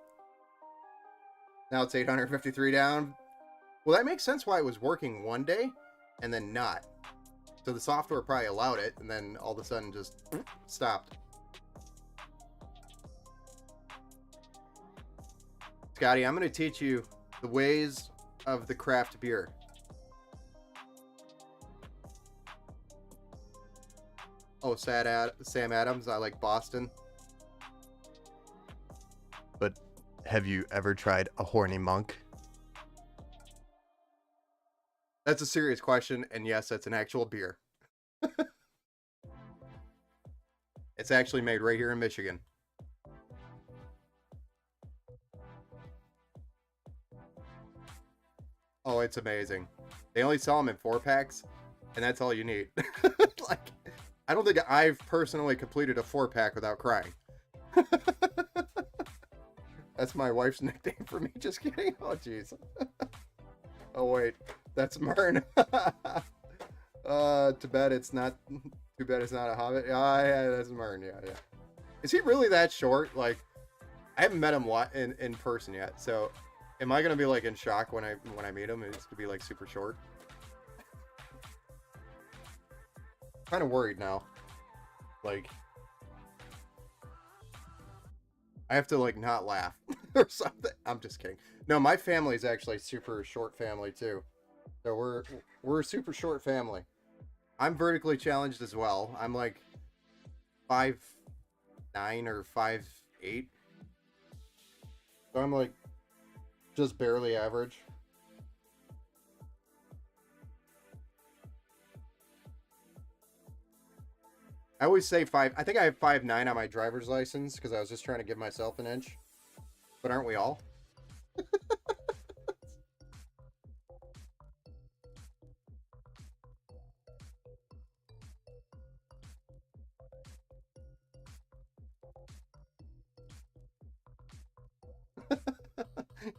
Now it's 853 down. Well, that makes sense why it was working one day and then not. So the software probably allowed it and then all of a sudden just stopped. Scotty, I'm going to teach you the ways of the craft beer. Oh, Sam Adams, I like Boston. But have you ever tried a horny monk? That's a serious question, and yes, that's an actual beer. It's actually made right here in Michigan. Oh, it's amazing. They only sell them in 4-packs, and that's all you need. Like, I don't think I've personally completed a 4-pack without crying. That's my wife's nickname for me. Just kidding. Oh, jeez. Oh, wait. That's Mern. Too bad it's not. Too bad it's not a hobbit. Yeah, that's Mern. Yeah. Is he really that short? Like, I haven't met him in person yet. So, am I gonna be like in shock when I meet him? It's to be like super short. Kind of worried now. Like, I have to like not laugh or something. I'm just kidding. No, my family is actually super short family too. So we're a super short family. I'm vertically challenged as well. I'm like 5'9" or 5'8". So I'm like just barely average. I always say 5. I think I have 5'9" on my driver's license because I was just trying to give myself an inch. But aren't we all?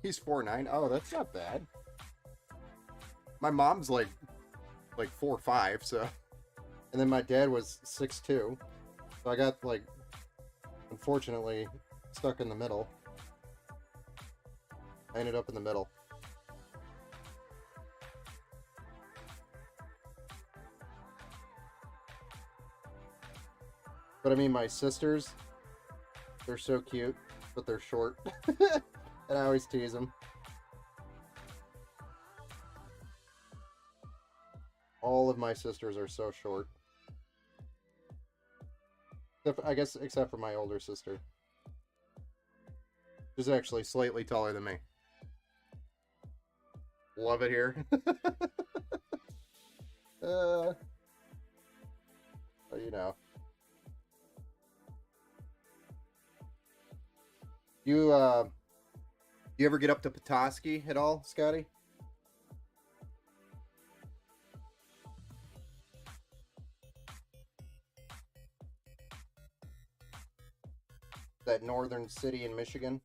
He's 4'9". Oh, that's not bad. My mom's like 4'5", so. And then my dad was 6'2". So I got like, unfortunately, stuck in the middle. I ended up in the middle. But I mean, my sisters, they're so cute, but they're short. And I always tease them. All of my sisters are so short. I guess except for my older sister. She's actually slightly taller than me. Love it here. But you know. You ever get up to Petoskey at all, Scotty? that northern city in Michigan.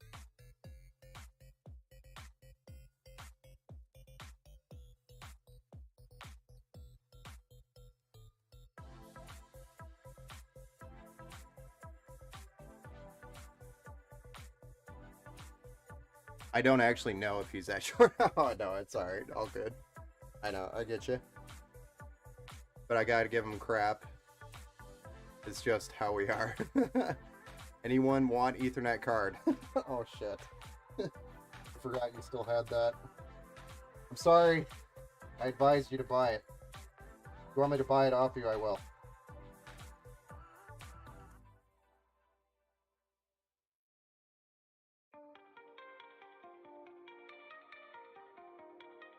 I don't actually know if he's that short. Oh, no, it's alright. All good. I know, I get you. But I gotta give him crap. It's just how we are. Anyone want Ethernet card? Oh, shit. I forgot you still had that. I'm sorry. I advised you to buy it. If you want me to buy it off you, I will.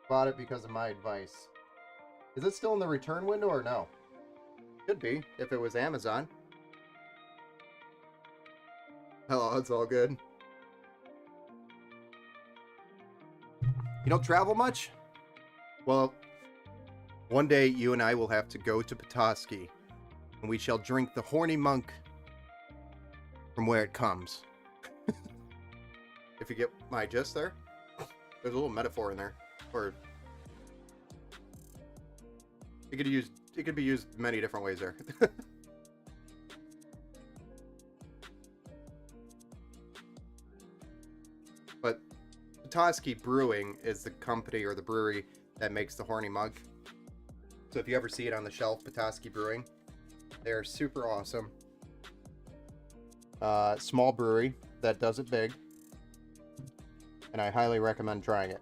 Bought it because of my advice. Is it still in the return window or no? Could be, if it was Amazon. Hello, it's all good. You don't travel much? Well, one day you and I will have to go to Petoskey, and we shall drink the horny monk from where it comes. If you get my gist there, there's a little metaphor in there. Or it could be used many different ways there. But Petoskey Brewing is the company or the brewery that makes the horny mug. So if you ever see it on the shelf, Petoskey Brewing, they're super awesome. Small brewery that does it big, and I highly recommend trying it.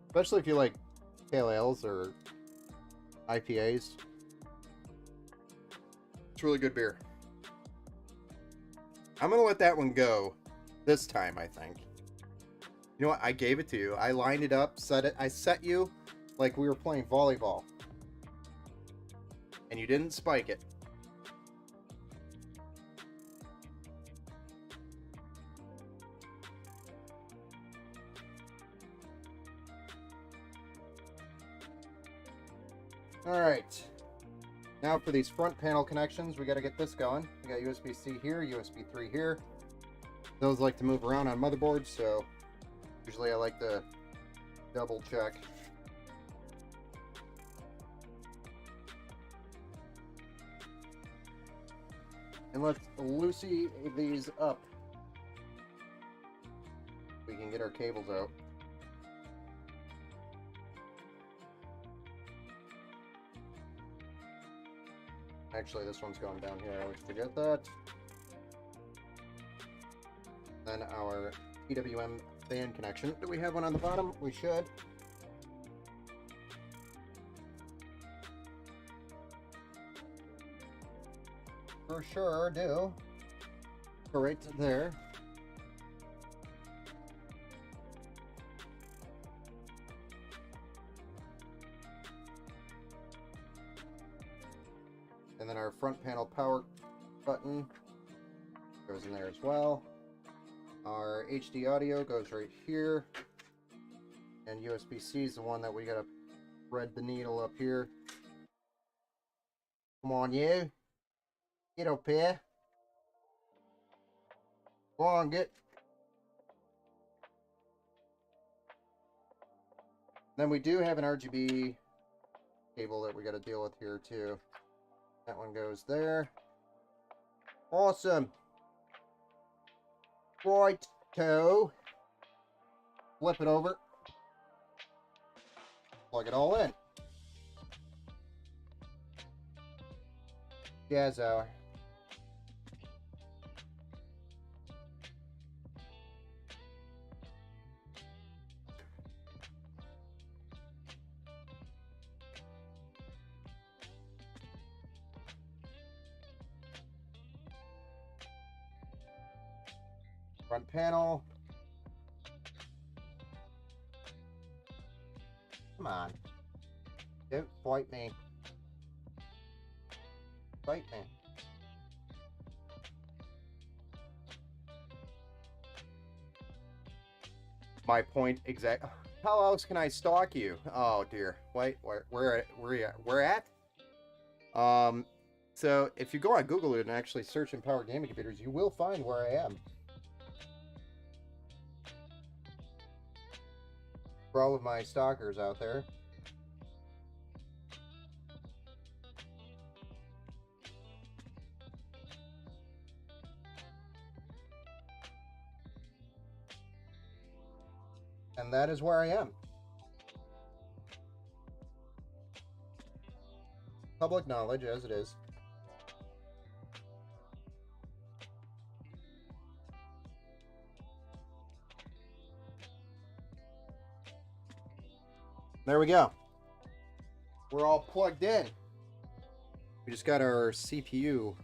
Especially if you like pale ales or IPAs. It's really good beer. I'm gonna let that one go this time, I think. You know what? I gave it to you. I lined it up, set it. I set you like we were playing volleyball. And you didn't spike it. Alright. Now for these front panel connections, we got to get this going. We got USB-C here, USB 3 here. Those like to move around on motherboards, so usually I like to double check. And let's loosey these up. We can get our cables out. Actually, this one's going down here. I always forget that. Then our PWM fan connection. Do we have one on the bottom? We should. For sure do. Go right to there. And then our front panel power button goes in there as well. Our HD audio goes right here. And USB-C is the one that we gotta thread the needle up here. Come on, you. Get up here. Go on, get. Then we do have an RGB cable that we gotta deal with here too. That one goes there. Awesome. Right toe. Flip it over. Plug it all in. Jazz hour. Front panel. Come on. Don't fight me. Fight me. My point exact. How else can I stalk you? Oh dear. Wait, where at? So if you go on Google and actually search Empower Gaming Computers, you will find where I am. For all of my stalkers out there. And that is where I am. Public knowledge, as it is. There we go. We're all plugged in. We just got our CPU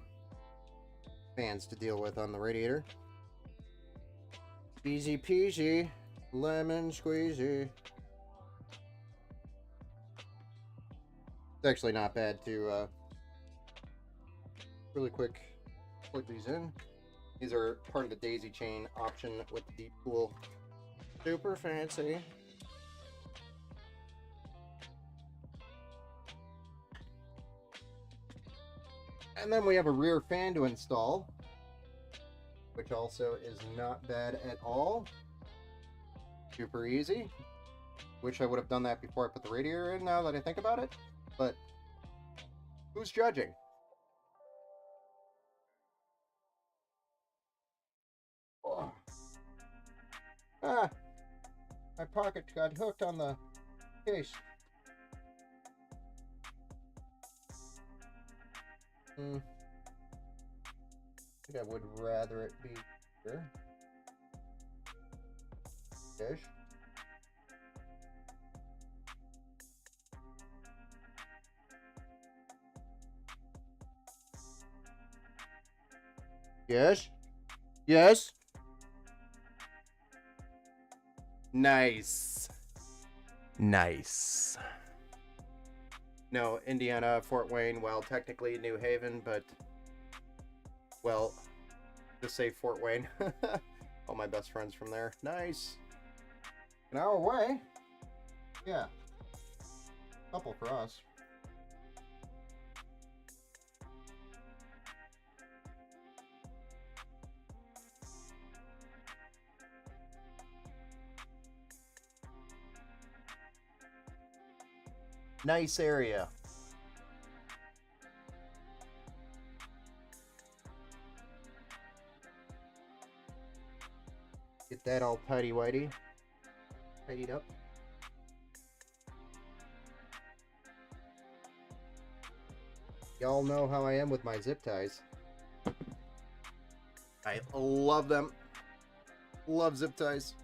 fans to deal with on the radiator. Easy peasy, lemon squeezy. It's actually not bad to really quick plug these in. These are part of the daisy chain option with the deep cool. Super fancy. And then we have a rear fan to install, which also is not bad at all. Super easy. Wish I would have done that before I put the radiator in now that I think about it, but who's judging? Oh. Ah, my pocket got hooked on the case. I think I would rather it be here. Fish. Yes. Yes. Nice. Nice. No, Indiana, Fort Wayne, well, technically New Haven, but, well, just say Fort Wayne. All my best friends from there. Nice. An hour away? Yeah. Couple for us. Nice area. Get that all tidy-whitey. Tidied up. Y'all know how I am with my zip ties. I love them. Love zip ties.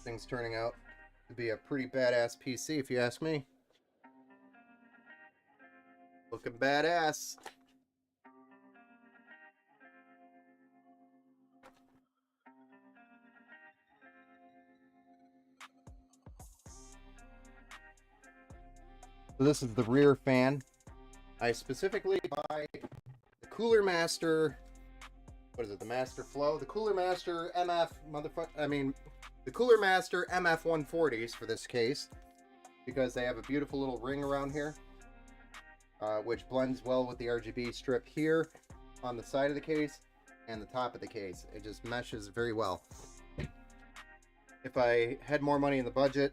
Thing's turning out to be a pretty badass PC if you ask me. Looking badass. So this is the rear fan. I specifically buy the Cooler Master. What is it? The Master Flow? The Cooler Master MF the Cooler Master MF 140s for this case, because they have a beautiful little ring around here, which blends well with the RGB strip here on the side of the case and the top of the case. It just meshes very well. If I had more money in the budget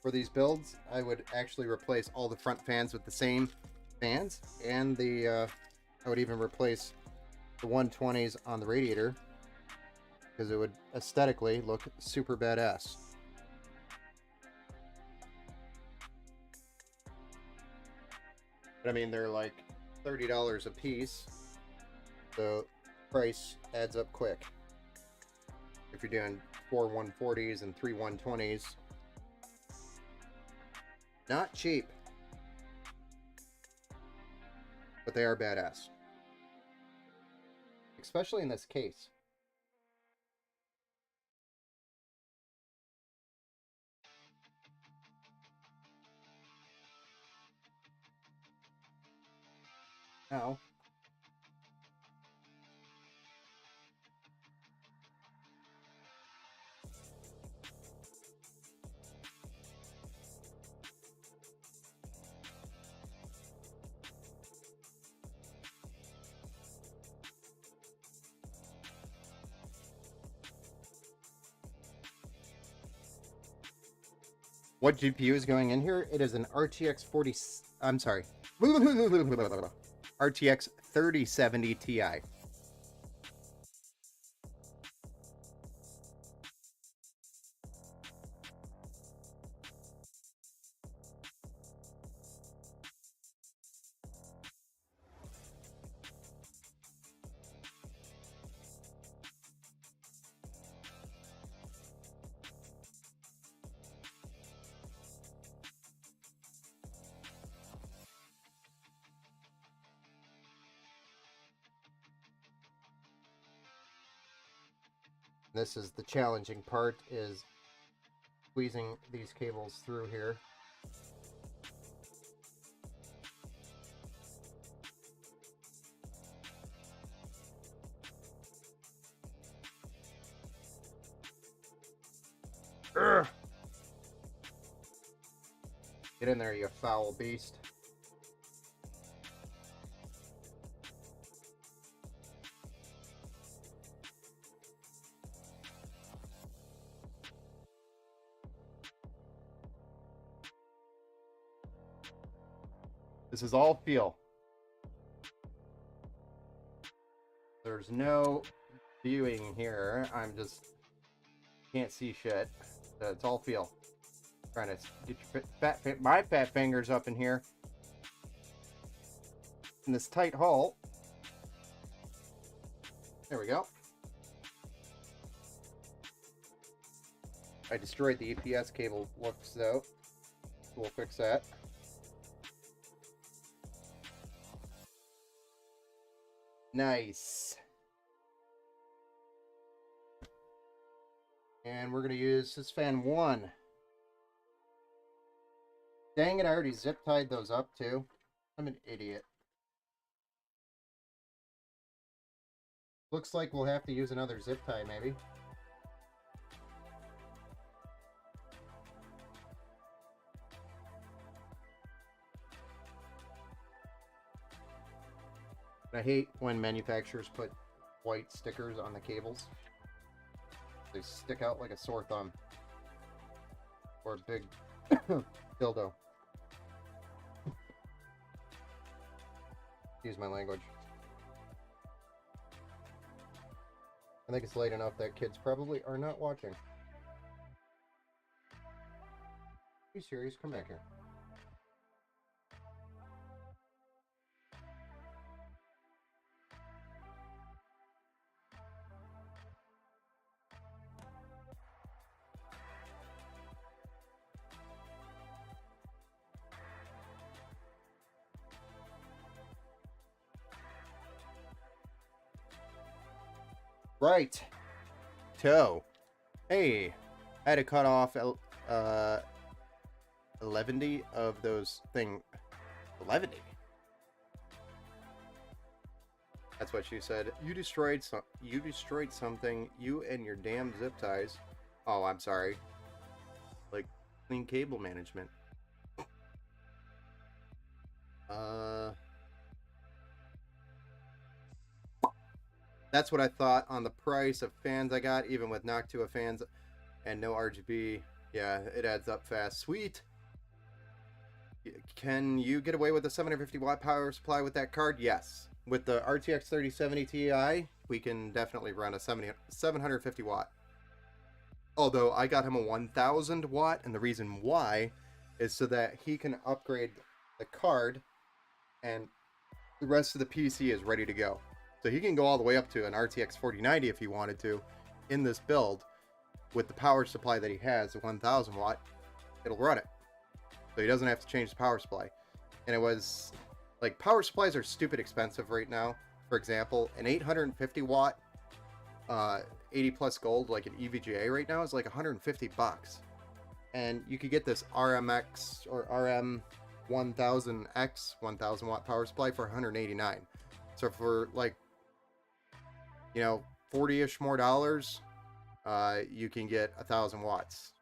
for these builds, I would actually replace all the front fans with the same fans, and I would even replace the 120s on the radiator, because it would aesthetically look super badass. But I mean, they're like $30 a piece, so price adds up quick. If you're doing 4 140s and 3 120s, not cheap, but they are badass, especially in this case. Now, What GPU is going in here? It is an RTX 40. I'm sorry. RTX 3070 Ti. This is the challenging part, is squeezing these cables through here. Urgh. Get in there, you foul beast. This is all feel. There's no viewing here. I'm just can't see shit. So it's all feel. Trying to get your my fat fingers up in here in this tight hole. There we go. I destroyed the APS cable. Looks though. We'll fix that. Nice. And we're going to use this fan 1. Dang it, I already zip tied those up too. I'm an idiot. Looks like we'll have to use another zip tie maybe. I hate when manufacturers put white stickers on the cables. They stick out like a sore thumb. Or a big dildo. Excuse my language. I think it's late enough that kids probably are not watching. Are you serious? Come back here. Right. Toe. Hey, I had to cut off 11 of those thing. 11. That's what she said. You destroyed something. You and your damn zip ties. Oh, I'm sorry. Like clean cable management. That's what I thought on the price of fans I got, even with Noctua fans and no RGB. Yeah, it adds up fast. Sweet. Can you get away with a 750 watt power supply with that card? Yes. With the RTX 3070 Ti, we can definitely run a 750 watt. Although I got him a 1000 watt, and the reason why is so that he can upgrade the card and the rest of the PC is ready to go. So he can go all the way up to an RTX 4090 if he wanted to in this build with the power supply that he has, the 1000 watt, it'll run it. So he doesn't have to change the power supply. And it was like, power supplies are stupid expensive right now. For example, an 850 watt 80 plus gold, like an EVGA right now, is like 150 bucks. And you could get this RMX or RM 1000X 1000 watt power supply for 189. So for like, you know, 40-ish more dollars, you can get 1000 watts.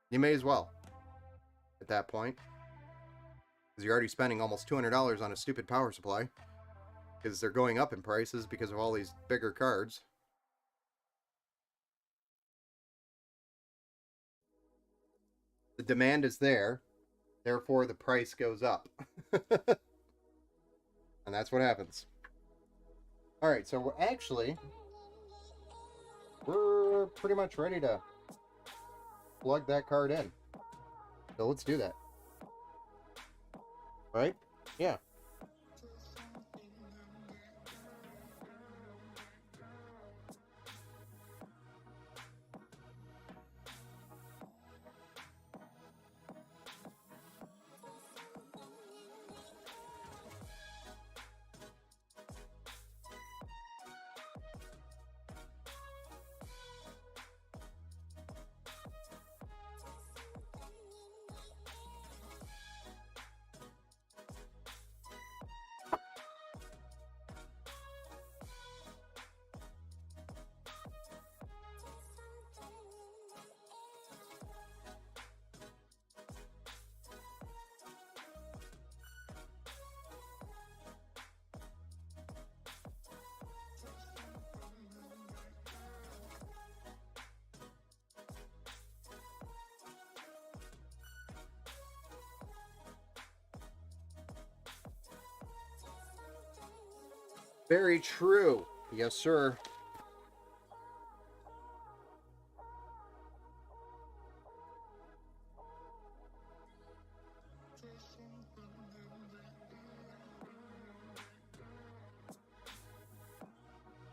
You may as well at that point, because you're already spending almost $200 on a stupid power supply, because they're going up in prices because of all these bigger cards. The demand is there, therefore the price goes up. And that's what happens. All right, so we're pretty much ready to plug that card in. So let's do that. Right? Yeah. Very true. Yes, sir.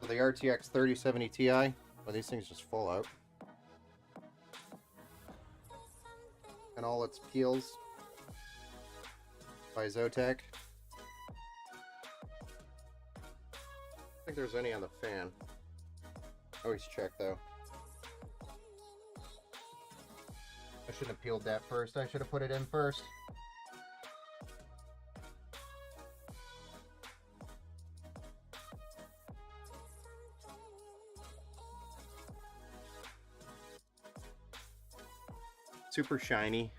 So the RTX 3070 Ti, well, these things just fall out. And all its peels by Zotac. I don't think there's any on the fan. Always check though. I should have peeled that first. I should have put it in first. Super shiny.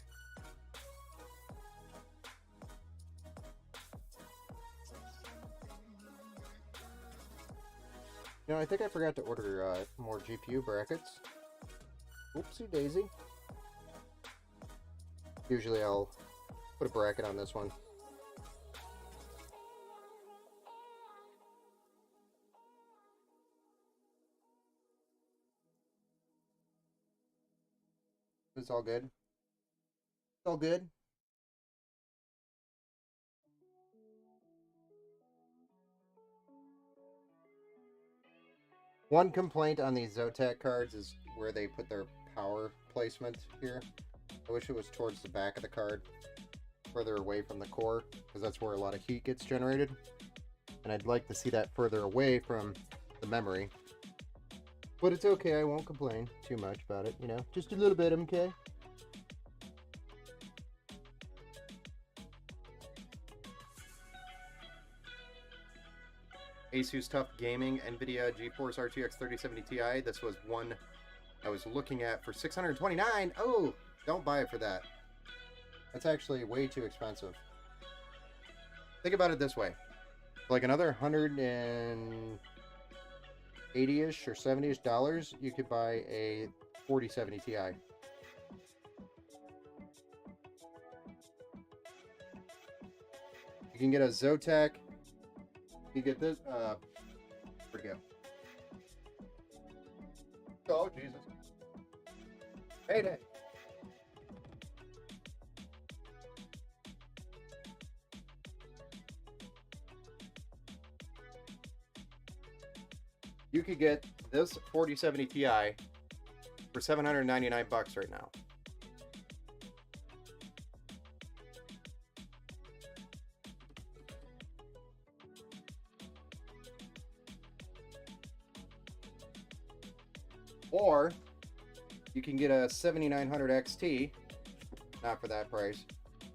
You know, I think I forgot to order more GPU brackets. Whoopsie daisy. Usually I'll put a bracket on this one. It's all good. It's all good. One complaint on these Zotac cards is where they put their power placement here. I wish it was towards the back of the card, further away from the core, because that's where a lot of heat gets generated. And I'd like to see that further away from the memory. But it's okay, I won't complain too much about it, you know? Just a little bit, okay? Asus Tough Gaming NVIDIA GeForce RTX 3070 Ti. This was one I was looking at for $629. Oh, don't buy it for that. That's actually way too expensive. Think about it this way. For like another $180-ish or $70-ish dollars, you could buy a 4070 Ti. You can get a Zotac. You get this, where'd it go? Oh, Jesus. Payday. You could get this 4070 Ti for $799 right now. Or you can get a 7900 XT, not for that price,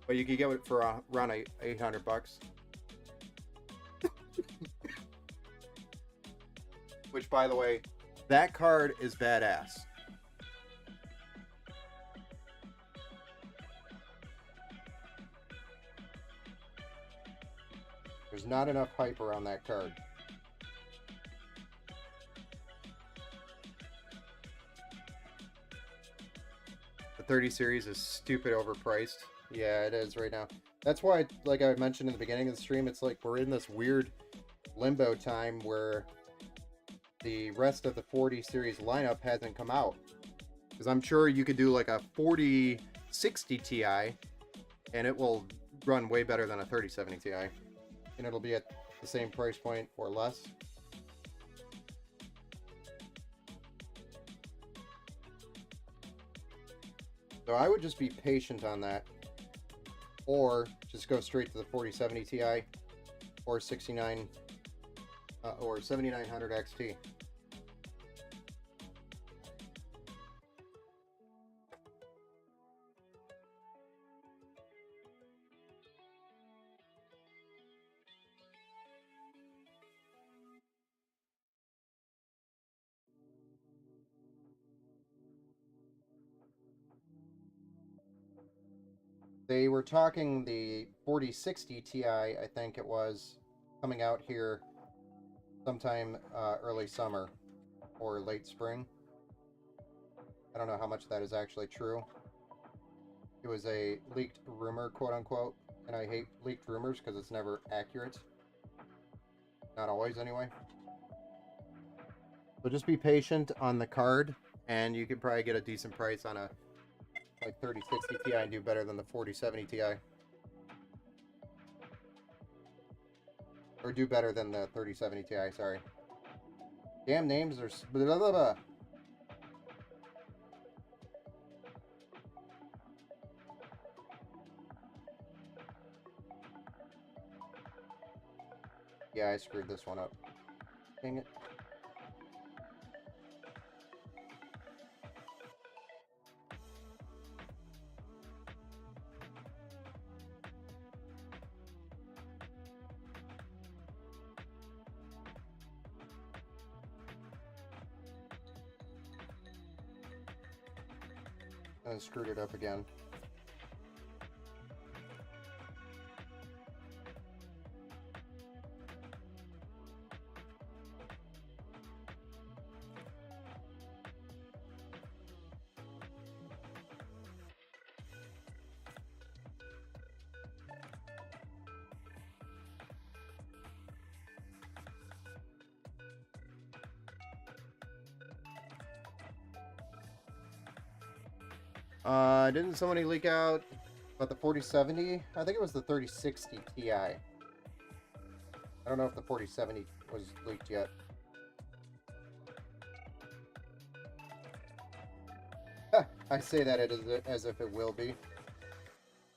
but you could get it for around $800. Which, by the way, that card is badass. There's not enough hype around that card. 30 series is stupid overpriced. Yeah, it is right now. That's why, like I mentioned in the beginning of the stream, it's like we're in this weird limbo time where the rest of the 40 series lineup hasn't come out. Because I'm sure you could do like a 4060 Ti and it will run way better than a 3070 Ti. And it'll be at the same price point or less. So I would just be patient on that. Or just go straight to the 4070 Ti or 79 or 7900 XT. They were talking the 4060 Ti, I think it was, coming out here sometime early summer or late spring. I don't know how much that is actually true. It was a leaked rumor, quote unquote, and I hate leaked rumors because it's never accurate. Not always, anyway. So just be patient on the card, and you could probably get a decent price on a like 3060 Ti and do better than the 4070 Ti. Or do better than the 3070 Ti, sorry. Damn names are... Blah, blah, blah. Yeah, I screwed this one up. Dang it. I screwed it up again. Didn't somebody leak out about the 4070? I think it was the 3060 Ti. I don't know if the 4070 was leaked yet. I say that as if it will be.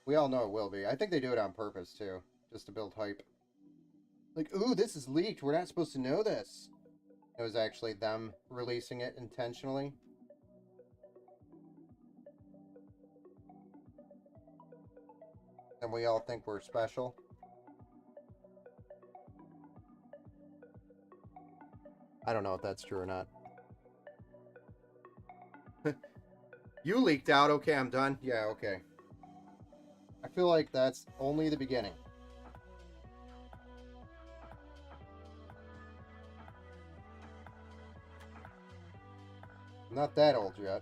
We all know it will be. I think they do it on purpose, too. Just to build hype. Like, ooh, this is leaked. We're not supposed to know this. It was actually them releasing it intentionally. And we all think we're special. I don't know if that's true or not. You leaked out. Okay, I'm done. Yeah, okay. I feel like that's only the beginning. I'm not that old yet.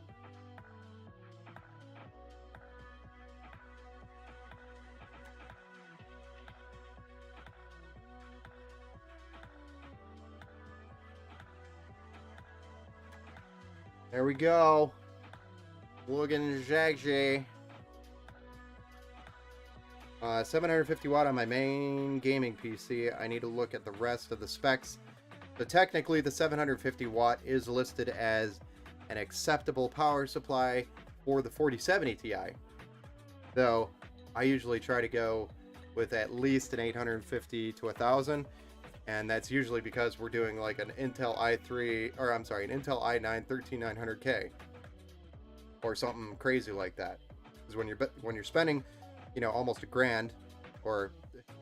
There we go. Looking Jaggy. 750 watt on my main gaming PC. I need to look at the rest of the specs. So technically the 750 watt is listed as an acceptable power supply for the 4070 Ti. Though I usually try to go with at least an 850 to 1000. And that's usually because we're doing like an Intel i3, or I'm sorry, an Intel i9 13900K or something crazy like that. Because when you're spending, you know, almost $1,000 or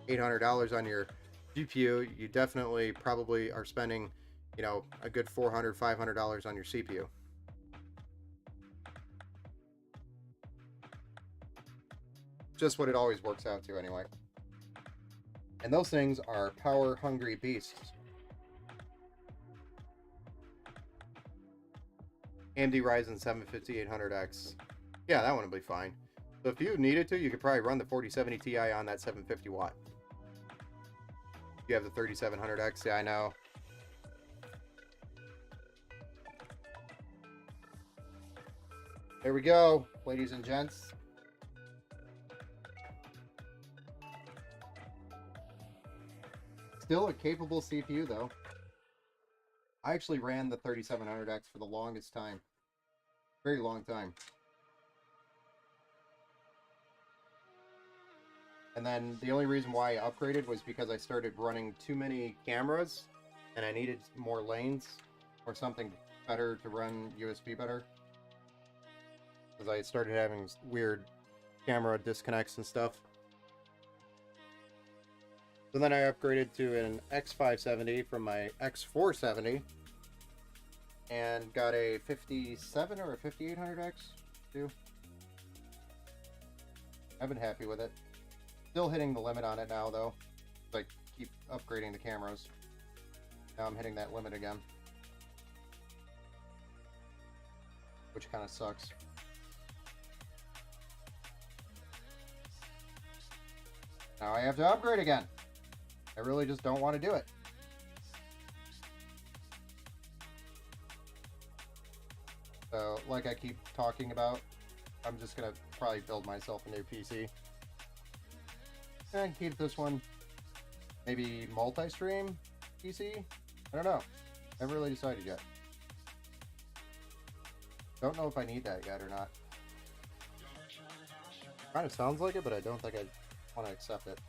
$800 on your GPU, you definitely probably are spending, you know, a good $400, $500 on your CPU. Just what it always works out to anyway. And those things are power-hungry beasts. AMD Ryzen 7 5800X. Yeah, that one will be fine. So if you needed to, you could probably run the 4070 Ti on that 750 watt. You have the 3700X, yeah, I know. There we go, ladies and gents. Still a capable CPU, though. I actually ran the 3700X for the longest time. Very long time. And then the only reason why I upgraded was because I started running too many cameras and I needed more lanes or something better to run USB better. Because I started having weird camera disconnects and stuff. So then I upgraded to an X570 from my X470 and got a 57 or a 5800X too. I've been happy with it. Still hitting the limit on it now though. I keep upgrading the cameras. Now I'm hitting that limit again. Which kind of sucks. Now I have to upgrade again. I really just don't want to do it. So, like I keep talking about, I'm just going to probably build myself a new PC. And keep this one maybe multi-stream PC? I don't know. Never really decided yet. Don't know if I need that yet or not. Kind of sounds like it, but I don't think I want to accept it.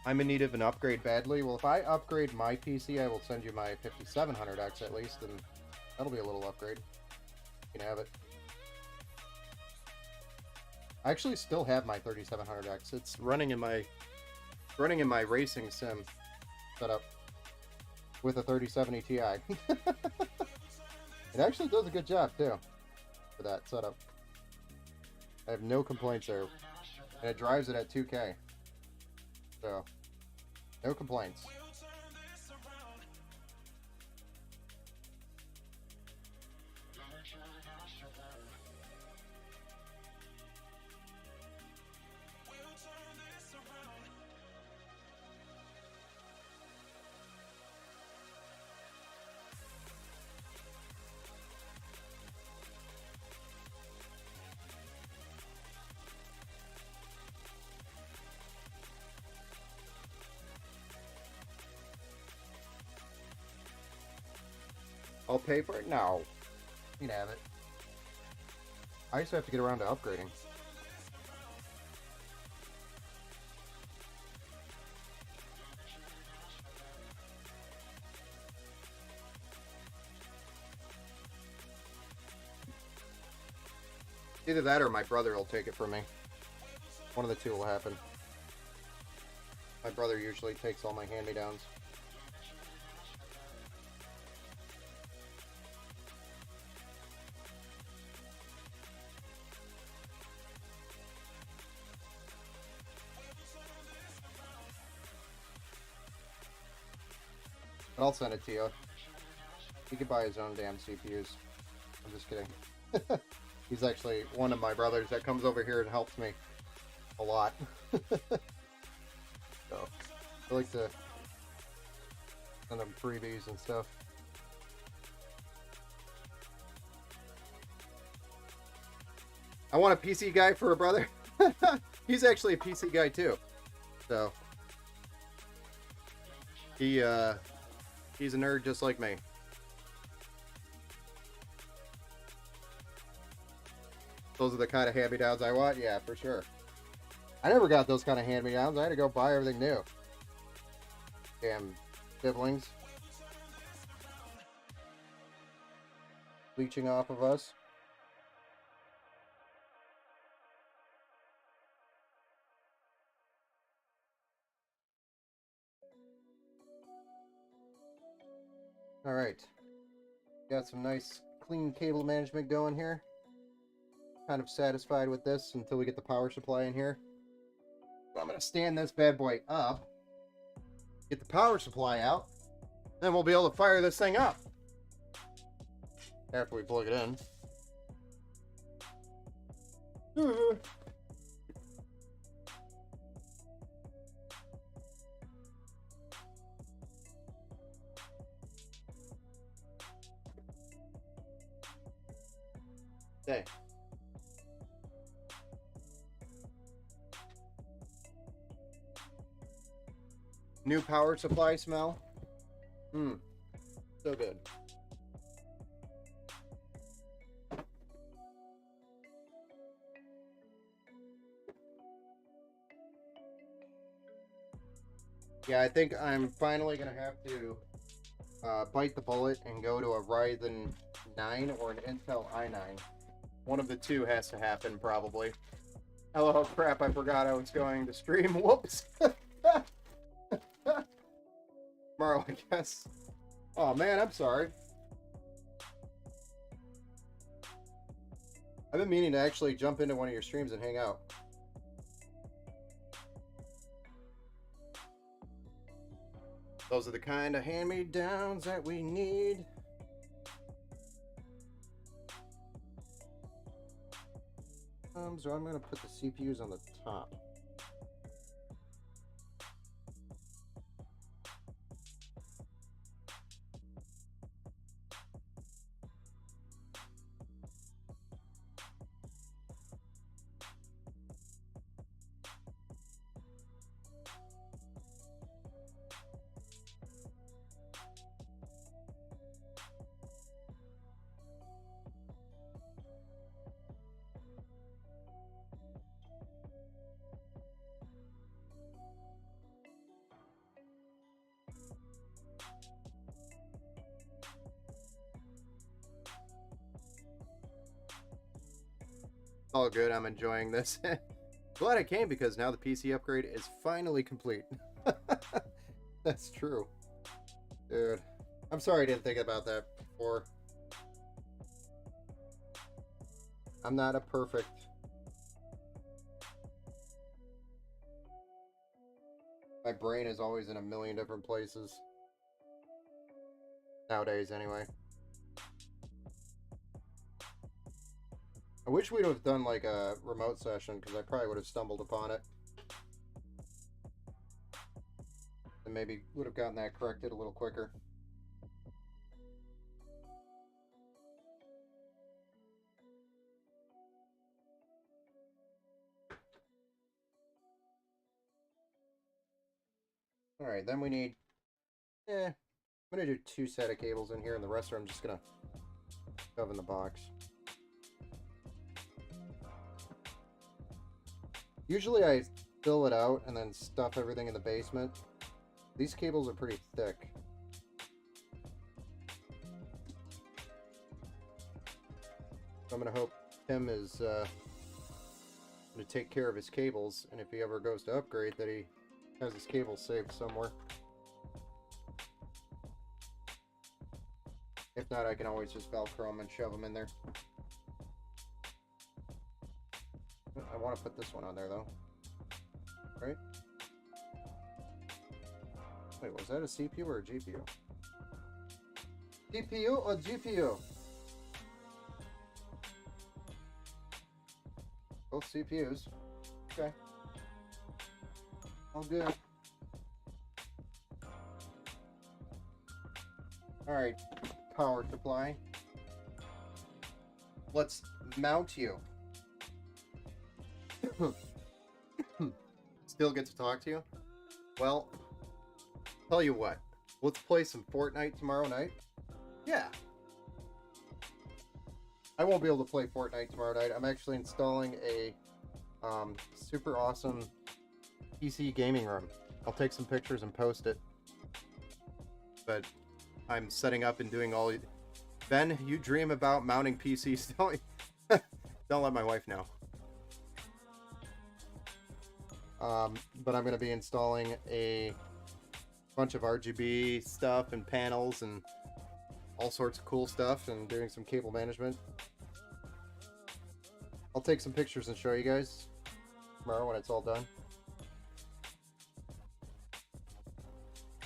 I'm in need of an upgrade badly. Well, if I upgrade my PC, I will send you my 5700X at least, and that'll be a little upgrade. You can have it. I actually still have my 3700X. It's running in my racing sim setup with a 3070 Ti. It actually does a good job too for that setup. I have no complaints there, and it drives it at 2K. So, no complaints. I'll pay for it? No. You can have it. I just have to get around to upgrading. Either that or my brother will take it from me. One of the two will happen. My brother usually takes all my hand-me-downs. But I'll send it to you. He could buy his own damn CPUs. I'm just kidding. He's actually one of my brothers that comes over here and helps me a lot. So, I like to send him freebies and stuff. I want a PC guy for a brother. He's actually a PC guy too. So, he's a nerd just like me. Those are the kind of hand-me-downs I want? Yeah, for sure. I never got those kind of hand-me-downs. I had to go buy everything new. Damn siblings. Leeching off of us. Alright. Got some nice clean cable management going here. Kind of satisfied with this until we get the power supply in here. So I'm going to stand this bad boy up. get the power supply out, then we'll be able to fire this thing up after we plug it in. Okay. New power supply smell. So good. Yeah, I think I'm finally going to have to bite the bullet and go to a Ryzen 9 or an Intel i9. One of the two has to happen, probably. Oh, crap, I forgot I was going to stream. Whoops. Tomorrow, I guess. Oh, man, I'm sorry. I've been meaning to actually jump into one of your streams and hang out. Those are the kind of hand-me-downs that we need. So I'm going to put the CPUs on the top. All good, I'm enjoying this. Glad I came because now the PC upgrade is finally complete. That's true. Dude, I'm sorry I didn't think about that before. I'm not a perfect. My brain is always in a million different places. Nowadays, anyway. I wish we'd have done like a remote session because I probably would have stumbled upon it. And maybe would have gotten that corrected a little quicker. Alright, then we need... I'm going to do 2 set of cables in here and the rest I'm just going to shove in the box. Usually I fill it out and then stuff everything in the basement. These cables are pretty thick. So I'm going to hope Tim is going to take care of his cables, and if he ever goes to upgrade that he has his cables saved somewhere. If not, I can always just Velcro them and shove them in there. I want to put this one on there, though. Right? Wait, was that a CPU or a GPU? CPU or GPU? Both CPUs. Okay. All good. Alright. Power supply. Let's mount you. Still get to talk to you? Well, tell you what. Let's play some Fortnite tomorrow night. Yeah. I won't be able to play Fortnite tomorrow night. I'm actually installing a super awesome PC gaming room. I'll take some pictures and post it. But I'm setting up and doing all... Ben, you dream about mounting PCs. Don't let my wife know. But I'm going to be installing a bunch of RGB stuff and panels and all sorts of cool stuff and doing some cable management. I'll take some pictures and show you guys tomorrow when it's all done.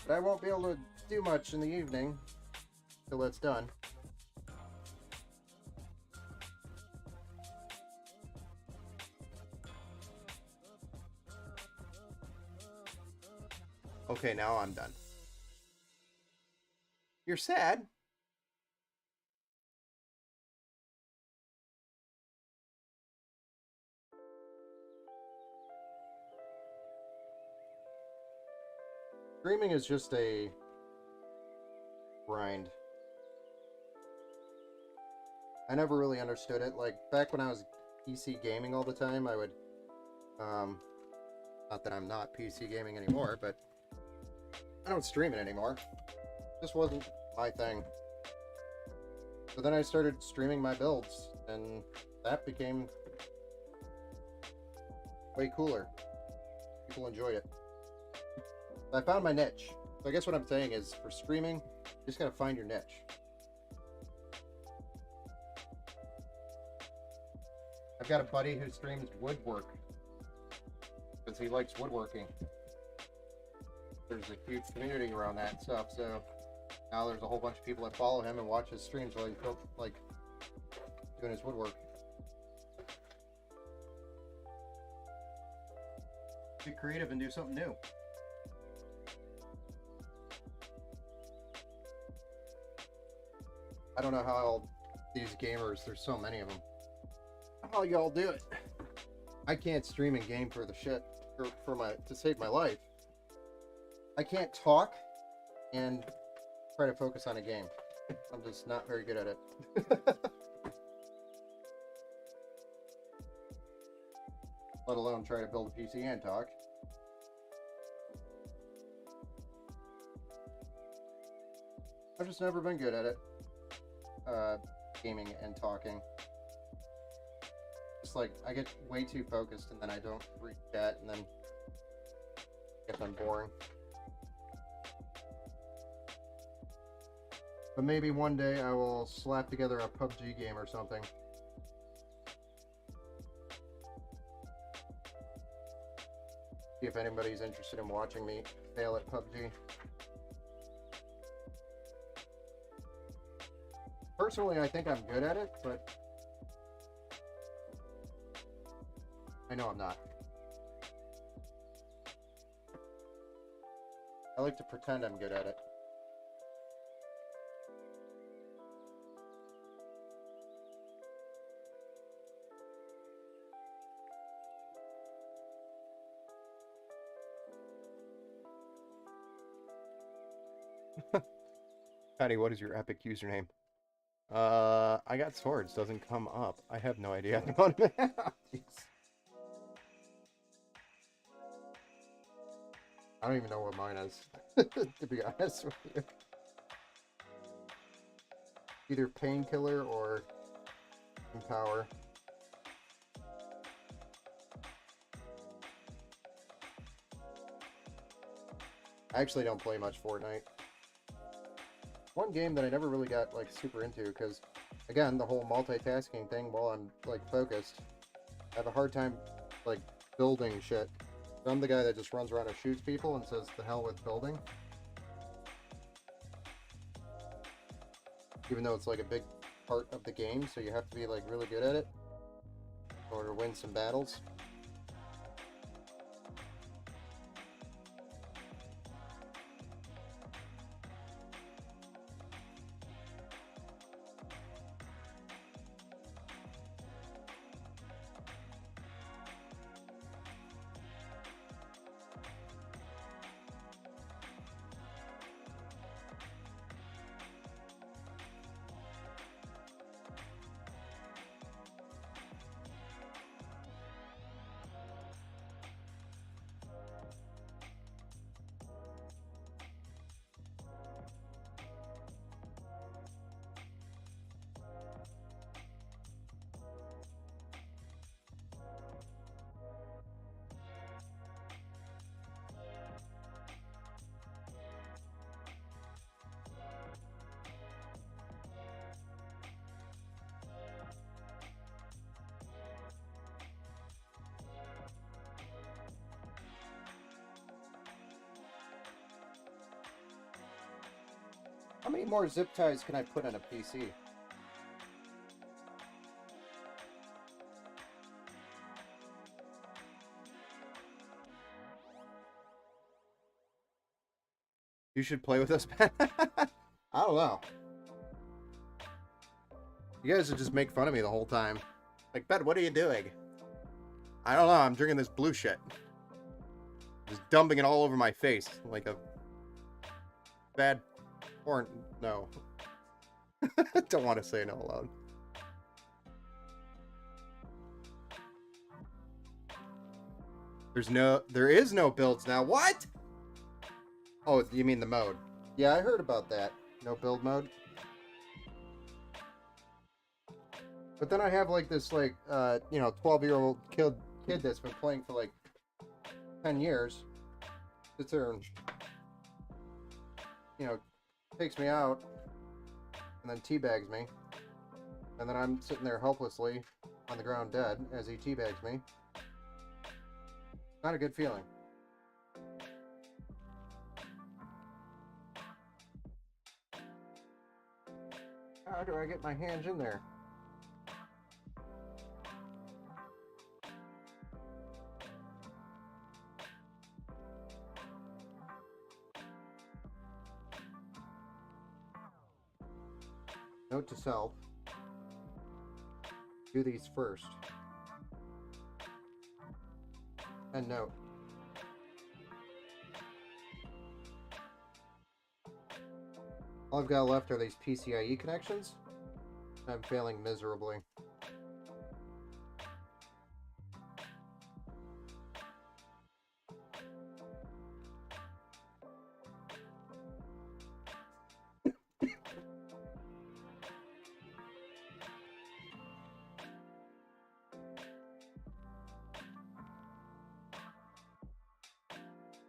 But I won't be able to do much in the evening till that's done. Okay, now I'm done. You're sad? Streaming is just a grind. I never really understood it. Like, back when I was PC gaming all the time, I would, not that I'm not PC gaming anymore, but I don't stream it anymore. This wasn't my thing. So then I started streaming my builds, and that became way cooler. People enjoyed it. I found my niche. So I guess what I'm saying is, for streaming, you just gotta find your niche. I've got a buddy who streams woodwork because he likes woodworking. There's a huge community around that stuff, so now there's a whole bunch of people that follow him and watch his streams while he's like doing his woodwork. Get creative and do something new. I don't know how all these gamers, there's so many of them, how y'all do it. I can't stream and game for the shit, to save my life. I can't talk and try to focus on a game. I'm just not very good at it. Let alone try to build a PC and talk. I've just never been good at it. Gaming and talking. Just like, I get way too focused and then I don't read chat and then I guess I'm boring. But maybe one day I will slap together a PUBG game or something. See if anybody's interested in watching me fail at PUBG. Personally, I think I'm good at it, but I know I'm not. I like to pretend I'm good at it. Patty, what is your epic username? I got swords. Doesn't come up. I have no idea. Jeez. I don't even know what mine is, to be honest with you. Either painkiller or empower. I actually don't play much Fortnite. One game that I never really got like super into because, again, the whole multitasking thing while I'm like focused, I have a hard time like building shit. I'm the guy that just runs around and shoots people and says the hell with building. Even though it's like a big part of the game, so you have to be like really good at it in order to win some battles. many more zip ties can I put on a PC? You should play with us, Ben. I don't know. You guys would just make fun of me the whole time. Like, Ben, what are you doing? I don't know. I'm drinking this blue shit. Just dumping it all over my face like a bad porn. No. Don't want to say no aloud. There is no builds now. What? Oh, you mean the mode? Yeah, I heard about that. No build mode. But then I have like this 12-year-old kid that's been playing for like 10 years. Sits there and, takes me out and then teabags me. And then I'm sitting there helplessly on the ground dead as he teabags me. Not a good feeling. How do I get my hands in there? Note to self. Do these first. And note. All I've got left are these PCIe connections. I'm failing miserably.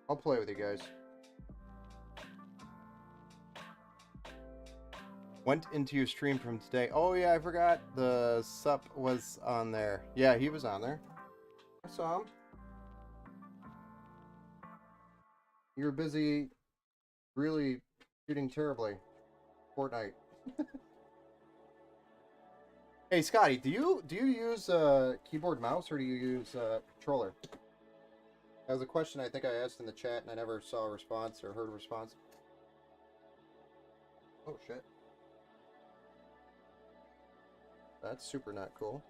I'll play with you guys. Went into your stream from today. Oh yeah, I forgot the sup was on there. Yeah, he was on there. I saw him. You were busy really shooting terribly. Fortnite. Hey Scotty, do you use keyboard mouse or do you use controller? That was a question I think I asked in the chat and I never saw a response or heard a response. Oh shit. That's super not cool.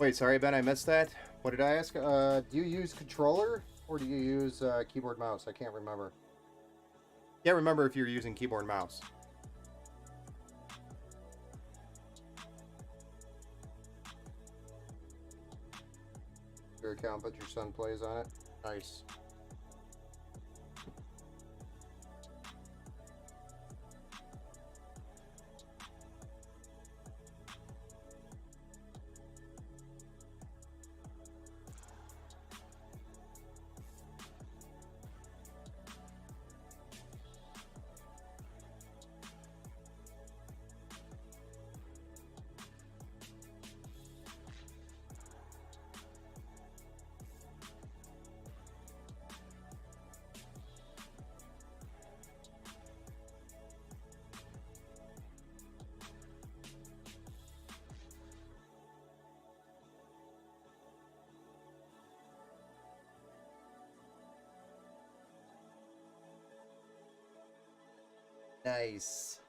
Wait, sorry, Ben, I missed that. What did I ask? Do you use controller or do you use keyboard mouse? I can't remember. Can't remember if you're using keyboard mouse. Your account, but your son plays on it. Nice. Nice.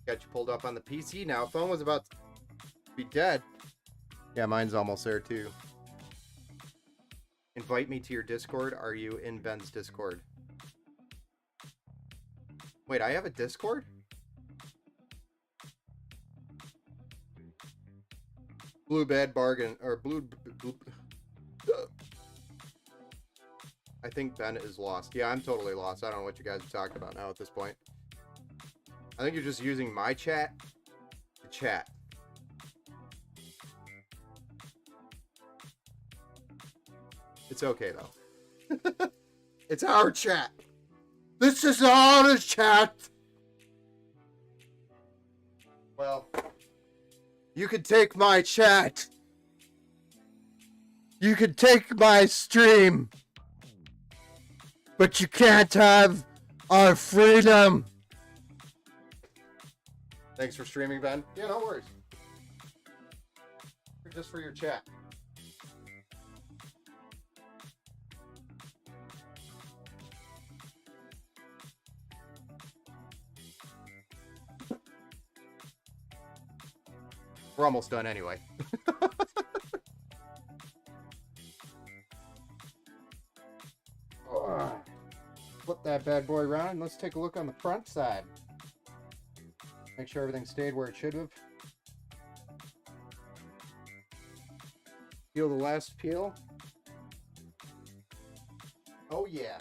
Got you pulled up on the PC now. Phone was about to be dead. Yeah, mine's almost there too. Invite me to your Discord. Are you in Ben's Discord? Wait, I have a Discord? Blue Bad Bargain, or Blue... I think Ben is lost. Yeah, I'm totally lost. I don't know what you guys are talking about now at this point. I think you're just using my chat to chat. It's okay, though. It's our chat. This is our chat. Well, you could take my chat. You could take my stream. But you can't have our freedom. Thanks for streaming, Ben. Yeah, no worries. Just for your chat. We're almost done anyway. Flip that bad boy around and let's take a look on the front side. Make sure everything stayed where it should have. Peel the last peel. Oh yeah.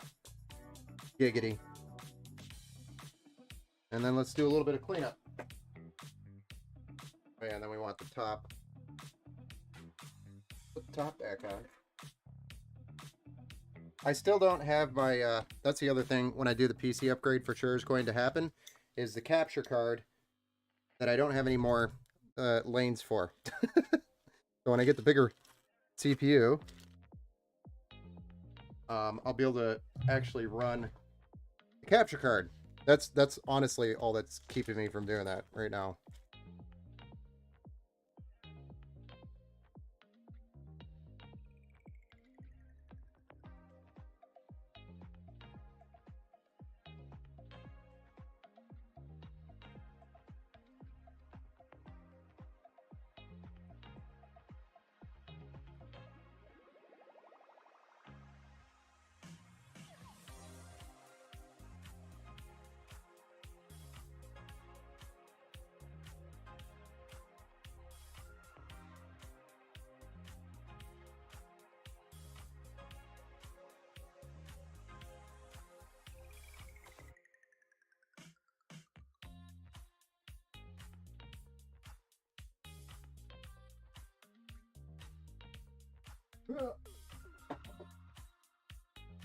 Giggity. And then let's do a little bit of cleanup. Oh yeah, and then we want the top. Put the top back on. I still don't have my, that's the other thing when I do the PC upgrade for sure is going to happen, is the capture card that I don't have any more lanes for. So when I get the bigger CPU, I'll be able to actually run the capture card. That's honestly all that's keeping me from doing that right now.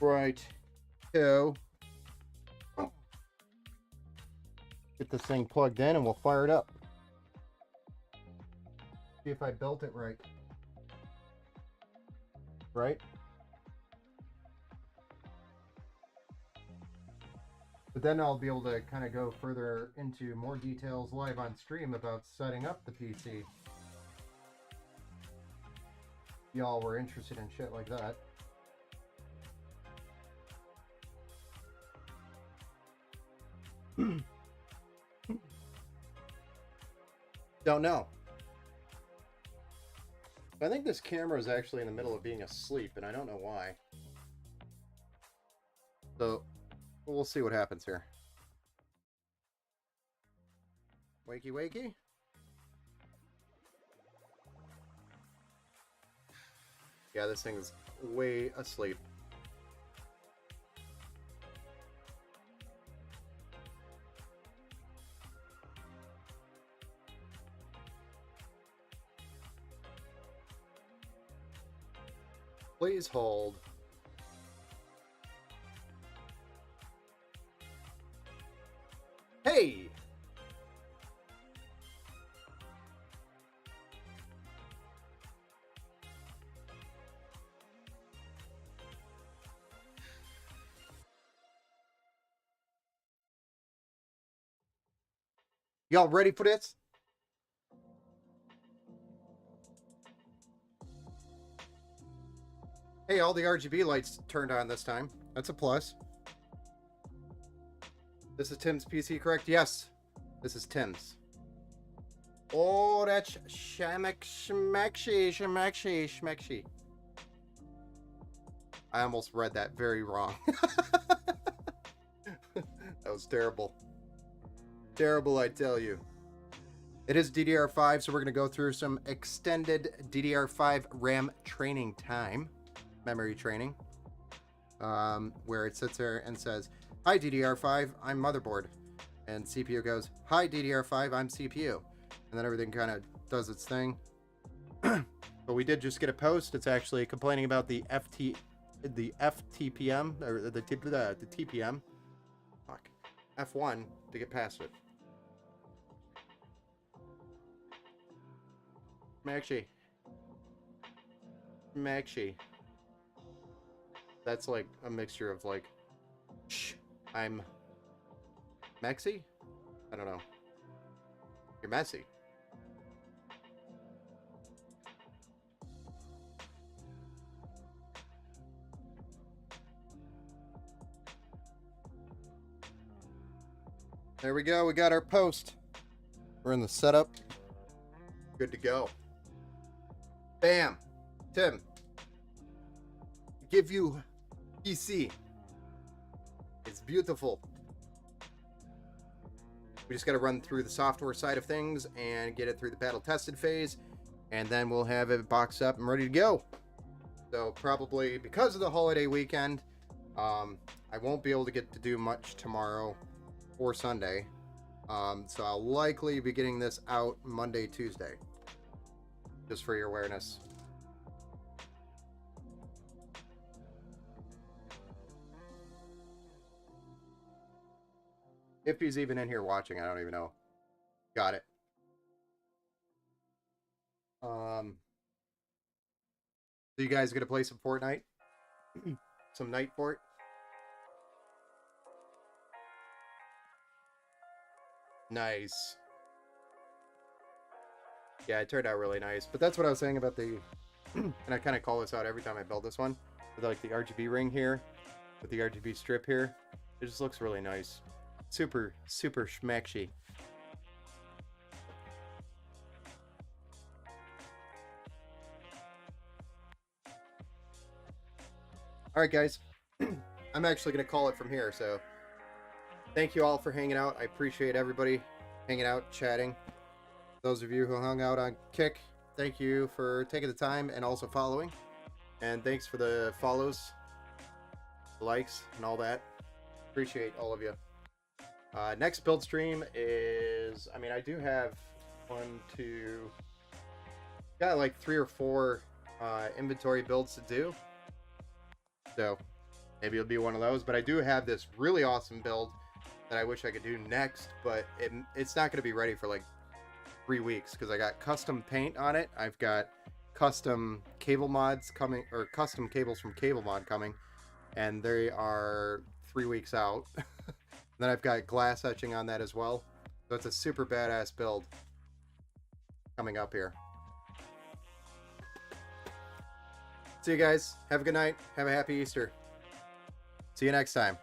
Right. So, get this thing plugged in and we'll fire it up. See if I built it right. Right? But then I'll be able to kind of go further into more details live on stream about setting up the PC. Y'all were interested in shit like that. Don't know. I think this camera is actually in the middle of being asleep, and I don't know why. So, we'll see what happens here. Wakey, wakey. Yeah, this thing is way asleep. Please hold. Hey! Y'all ready for this? Hey, all the RGB lights turned on this time. That's a plus. This is Tim's PC, correct? Yes. This is Tim's. Oh, that's shmekshi. I almost read that very wrong. That was terrible. Terrible, I tell you. It is DDR5, so we're going to go through some extended DDR5 RAM training time. Memory training. Where it sits there and says, "Hi DDR5, I'm motherboard." And CPU goes, "Hi DDR5, I'm CPU." And then everything kind of does its thing. But we did just get a post. It's actually complaining about the FTPM, or the TPM. Fuck. F1 to get past it. Maxi. That's like a mixture of like, shh, I'm Maxi? I don't know. You're messy. There we go. We got our post. We're in the setup. Good to go. Bam. Tim. Give you PC. It's beautiful. We just got to run through the software side of things and get it through the battle tested phase. And then we'll have it boxed up and ready to go. So probably because of the holiday weekend, I won't be able to get to do much tomorrow or Sunday. So I'll likely be getting this out Monday, Tuesday. Just for your awareness. If he's even in here watching, I don't even know. Got it. So you guys gonna play some Fortnite? Some Night Fort? Nice. Yeah, it turned out really nice. But that's what I was saying about the... and I kind of call this out every time I build this one. With like the RGB ring here. With the RGB strip here. It just looks really nice. Super, super schmacky. Alright guys. I'm actually going to call it from here, so... Thank you all for hanging out. I appreciate everybody hanging out, chatting. Those of you who hung out on Kick, thank you for taking the time and also following. And thanks for the follows, likes, and all that. Appreciate all of you. Next build stream is, I mean, I do have got like 3 or 4 inventory builds to do. So maybe it'll be one of those. But I do have this really awesome build that I wish I could do next, but it's not going to be ready for like 3 weeks because I got custom paint on it. I've got custom cable mods coming, or custom cables from Cable Mod coming, and they are 3 weeks out. Then I've got glass etching on that as well. So it's a super badass build coming up here. See you guys. Have a good night. Have a happy Easter. See you next time.